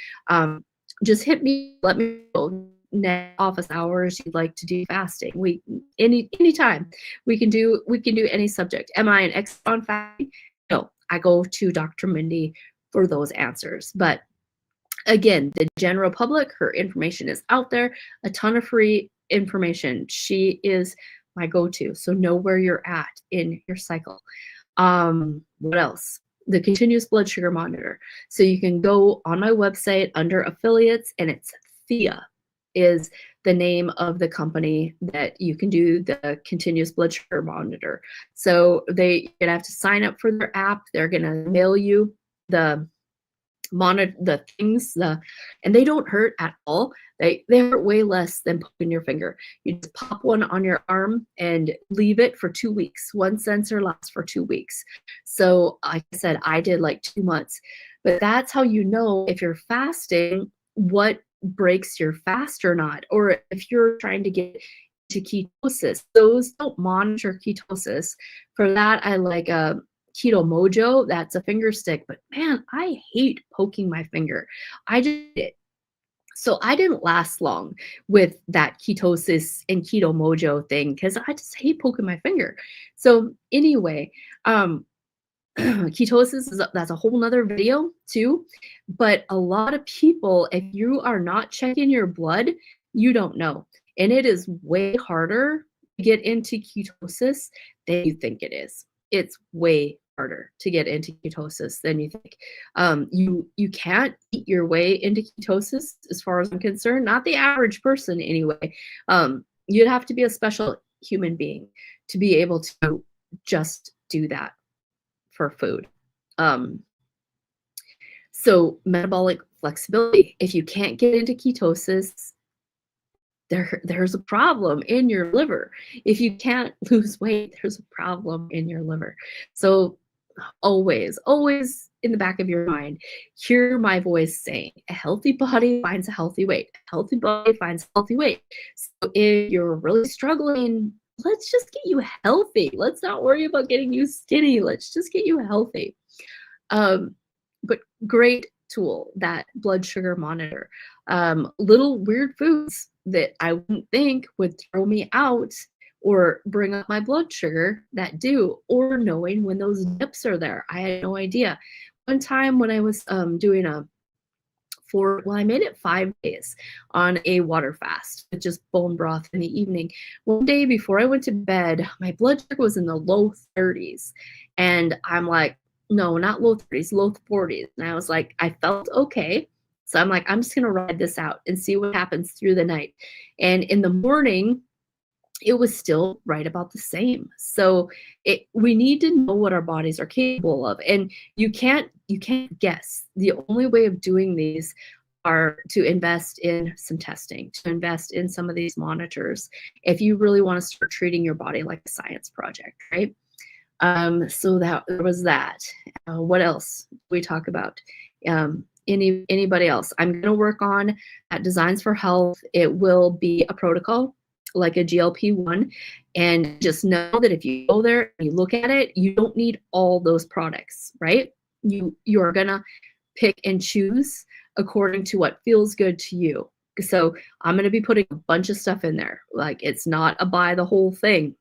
just hit me, let me know net office hours you'd like to do fasting. We anytime we can do any subject. Am I an expert on fasting? No, I go to Dr. Mindy for those answers. But again, the general public, her information is out there, a ton of free information. She is my go-to. So know where you're at in your cycle. What else? The continuous blood sugar monitor. So you can go on my website under affiliates, and it's Thea is the name of the company that you can do the continuous blood sugar monitor. So you're gonna have to sign up for their app. They're gonna mail you the monitor, the things, and they don't hurt at all. They hurt way less than poking your finger. You just pop one on your arm and leave it for 2 weeks. One sensor lasts for 2 weeks. So like I said, I did like 2 months. But that's how you know if you're fasting, what breaks your fast or not, or if you're trying to get to ketosis. Those don't monitor ketosis. For that, I like a Keto Mojo. That's a finger stick, but man, I hate poking my finger. I just did. So I didn't last long with that ketosis and Keto Mojo thing because I just hate poking my finger. So anyway, ketosis that's a whole nother video too. But a lot of people, if you are not checking your blood, you don't know. And it is way harder to get into ketosis than you think it is. It's way harder to get into ketosis than you think. You can't eat your way into ketosis, as far as I'm concerned. Not the average person, anyway. You'd have to be a special human being to be able to just do that for food. So metabolic flexibility. If you can't get into ketosis, there's a problem in your liver. If you can't lose weight, there's a problem in your liver. So always, always in the back of your mind, hear my voice saying, a healthy body finds a healthy weight. A healthy body finds a healthy weight. So if you're really struggling, let's just get you healthy. Let's not worry about getting you skinny. Let's just get you healthy. But great tool, that blood sugar monitor. Little weird foods that I wouldn't think would throw me out or bring up my blood sugar that do, or knowing when those dips are there. I had no idea. One time when I was doing I made it 5 days on a water fast with just bone broth in the evening. One day before I went to bed, my blood sugar was in the low 30s. And I'm like, no, not low 30s, low 40s. And I was like, I felt okay. So I'm like, I'm just going to ride this out and see what happens through the night. And in the morning, it was still right about the same. So we need to know what our bodies are capable of, and you can't guess. The only way of doing these are to invest in some testing, to invest in some of these monitors if you really want to start treating your body like a science project, right? So that there was that. What else we talk about? Anybody else? I'm going to work on at Designs for Health. It will be a protocol like a GLP-1, and just know that if you go there and you look at it, you don't need all those products, right? You're gonna pick and choose according to what feels good to you. So I'm gonna be putting a bunch of stuff in there. Like, it's not a buy the whole thing.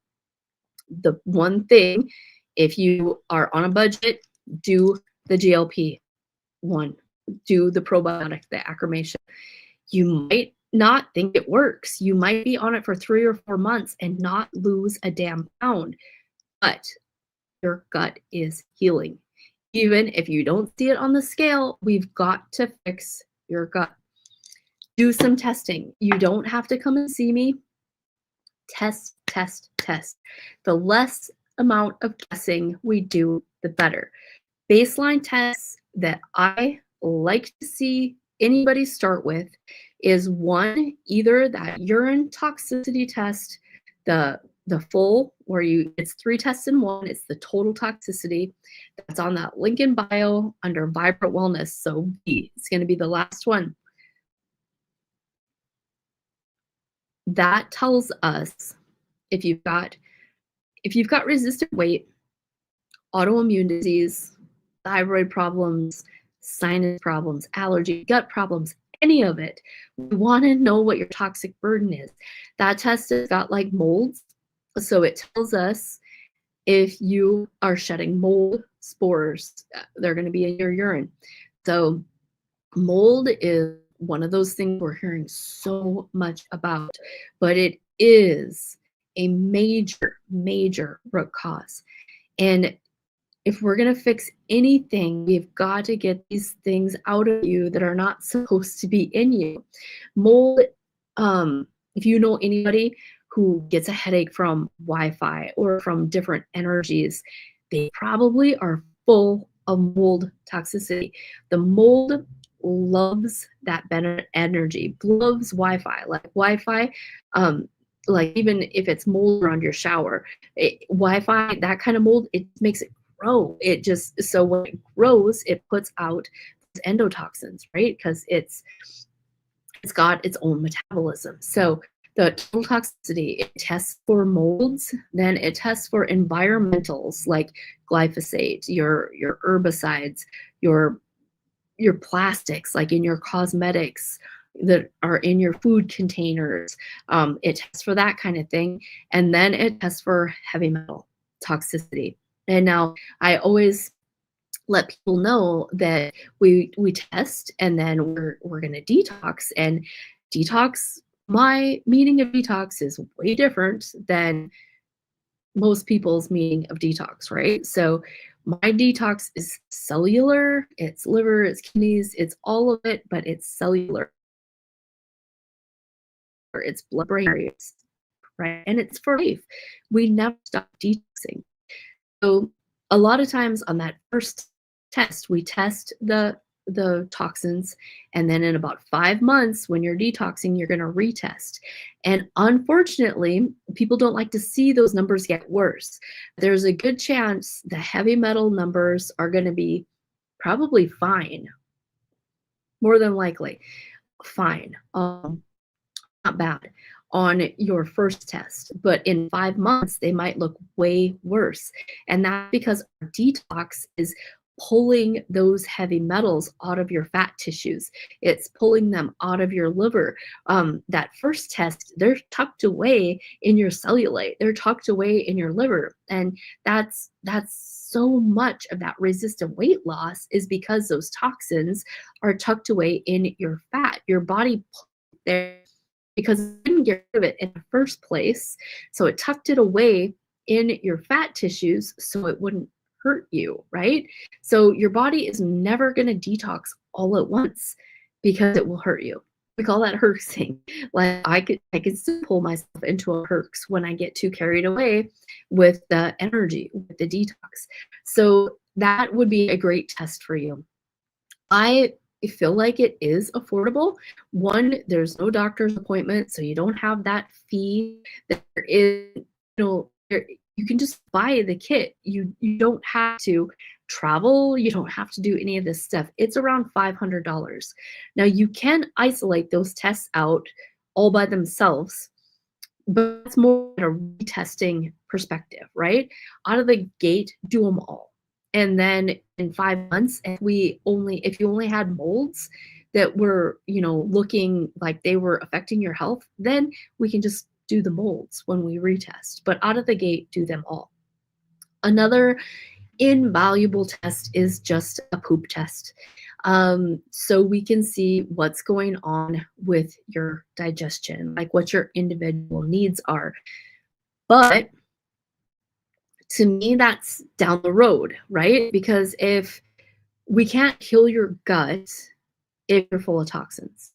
The one thing, if you are on a budget, do the GLP-1, do the probiotic, the acclimation. You might not think it works. You might be on it for 3 or 4 months and not lose a damn pound, but your gut is healing. Even if you don't see it on the scale, we've got to fix your gut. Do some testing. You don't have to come and see me. Test, test, test. The less amount of guessing we do, the better. Baseline tests that I like to see anybody start with is one, either that urine toxicity test, the full where it's 3 tests in one, it's the total toxicity. That's on that link in bio under Vibrant Wellness. So B, it's going to be the last one. That tells us if you've got resistant weight, autoimmune disease, thyroid problems, sinus problems, allergy, gut problems, any of it. We want to know what your toxic burden is. That test has got like molds. So it tells us if you are shedding mold spores, they're going to be in your urine. So mold is one of those things we're hearing so much about, but it is a major, major root cause. And if we're going to fix anything, we've got to get these things out of you that are not supposed to be in you. Mold, if you know anybody who gets a headache from Wi-Fi or from different energies, they probably are full of mold toxicity. The mold loves that better energy, loves Wi-Fi. Like Wi-Fi, like even if it's mold around your shower, Wi-Fi, that kind of mold, it makes it grow. It just, so when it grows, it puts out endotoxins, right? Because it's got its own metabolism. So the total toxicity, it tests for molds, then it tests for environmentals like glyphosate, your herbicides, your plastics, like in your cosmetics that are in your food containers. It tests for that kind of thing. And then it tests for heavy metal toxicity. And now I always let people know that we test and then we're going to detox, and detox, my meaning of detox is way different than most people's meaning of detox, right? So my detox is cellular, it's liver, it's kidneys, it's all of it, but it's cellular, it's blood brain areas, right? And it's for life. We never stop detoxing. So a lot of times on that first test, we test the toxins, and then in about 5 months when you're detoxing, you're going to retest. And unfortunately, people don't like to see those numbers get worse. There's a good chance the heavy metal numbers are going to be probably fine, more than likely fine, not bad on your first test, but in 5 months they might look way worse. And that's because our detox is pulling those heavy metals out of your fat tissues. It's pulling them out of your liver. That first test, they're tucked away in your cellulite. They're tucked away in your liver. And that's so much of that resistant weight loss is because those toxins are tucked away in your fat. Your body there because it didn't get rid of it in the first place. So it tucked it away in your fat tissues so it wouldn't hurt you, right? So your body is never going to detox all at once because it will hurt you. We call that herxing. Like I could still pull myself into a herx when I get too carried away with the energy, with the detox. So that would be a great test for you. I feel like it is affordable. One, there's no doctor's appointment, so you don't have that fee. There is, you can just buy the kit. You don't have to travel. You don't have to do any of this stuff. It's around $500. Now you can isolate those tests out all by themselves, but it's more a retesting perspective, right? Out of the gate, do them all. And then in 5 months, if you only had molds that were, looking like they were affecting your health, then we can just do the molds when we retest. But out of the gate, do them all. Another invaluable test is just a poop test. So we can see what's going on with your digestion, like what your individual needs are. But to me, that's down the road, right? Because if we can't kill your gut if you're full of toxins.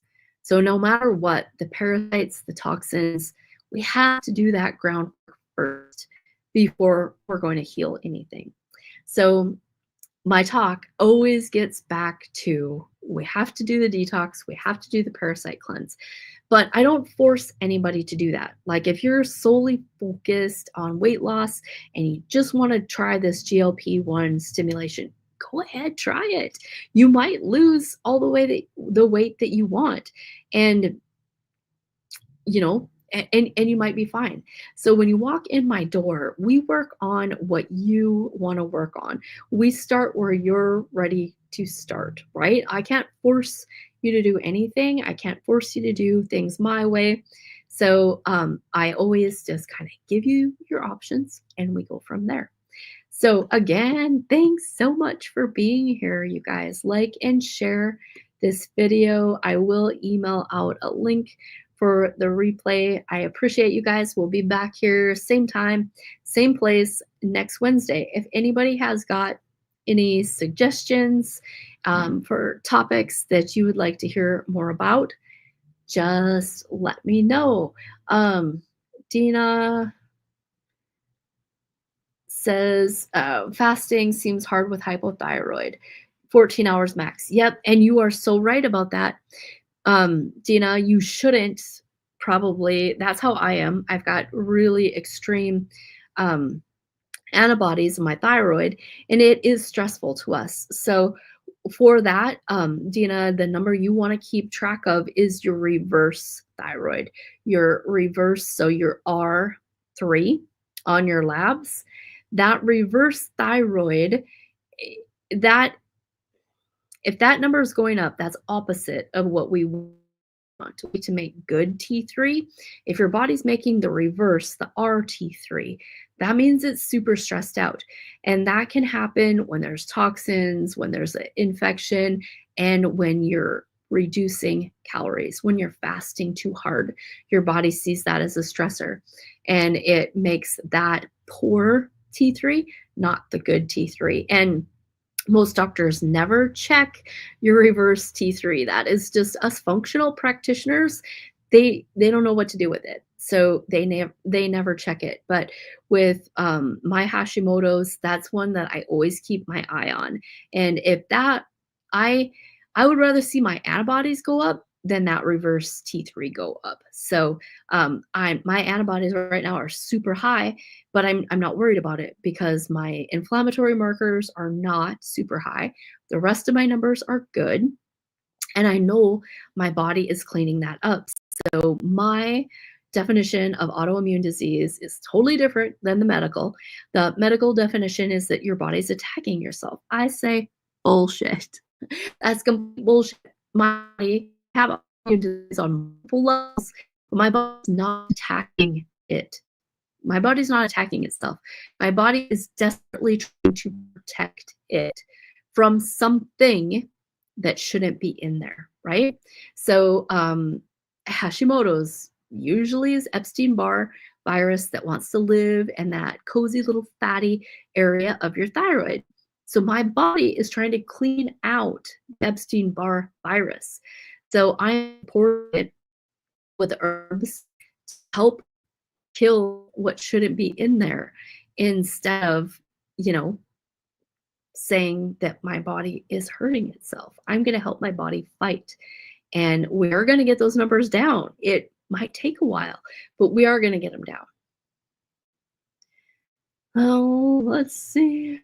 So no matter what, the parasites, the toxins, we have to do that groundwork first before we're going to heal anything. So my talk always gets back to we have to do the detox, we have to do the parasite cleanse. But I don't force anybody to do that. Like if you're solely focused on weight loss and you just want to try this GLP-1 stimulation, go ahead, try it. You might lose all the weight that you want. And you know, and you might be fine. So when you walk in my door, we work on what you want to work on. We start where you're ready to start, right? I can't force you to do anything. I can't force you to do things my way. So I always just kind of give you your options and we go from there. So again, thanks so much for being here, you guys. Like and share this video. I will email out a link for the replay. I appreciate you guys. We'll be back here same time, same place next Wednesday. If anybody has got any suggestions for topics that you would like to hear more about, just let me know. Dina says fasting seems hard with hypothyroid. 14 hours max. Yep, and you are so right about that. Dina, you shouldn't probably. That's how I am. I've got really extreme um, antibodies in my thyroid, and it is stressful to us. So for that, Dina, the number you want to keep track of is your reverse thyroid. Your reverse, so your R3 on your labs. That reverse thyroid, that if that number is going up, that's opposite of what we want to make good T3. If your body's making the reverse, the RT3, that means it's super stressed out. And that can happen when there's toxins, when there's an infection, and when you're reducing calories, when you're fasting too hard. Your body sees that as a stressor and it makes that poor T3 not the good T3. And most doctors never check your reverse T3. That is just us functional practitioners. They don't know what to do with it. So they never check it. But with my Hashimoto's, that's one that I always keep my eye on. And if that I I would rather see my antibodies go up than that reverse T3 go up. So my antibodies right now are super high, but I'm not worried about it because my inflammatory markers are not super high. The rest of my numbers are good, and I know my body is cleaning that up. So my definition of autoimmune disease is totally different than the medical. The medical definition is that your body's attacking yourself. I say bullshit. That's complete bullshit. My body have autoimmune disease on multiple levels, but my body's not attacking it. My body's not attacking itself. My body is desperately trying to protect it from something that shouldn't be in there, right? So Hashimoto's usually is Epstein-Barr virus that wants to live in that cozy little fatty area of your thyroid. So my body is trying to clean out Epstein-Barr virus. So I'm pouring it with herbs to help kill what shouldn't be in there instead of, you know, saying that my body is hurting itself. I'm going to help my body fight. And we're going to get those numbers down. It might take a while, but we are going to get them down. Oh, let's see.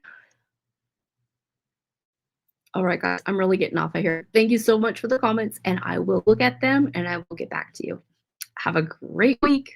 All right, guys, I'm really getting off of here. Thank you so much for the comments, and I will look at them and I will get back to you. Have a great week.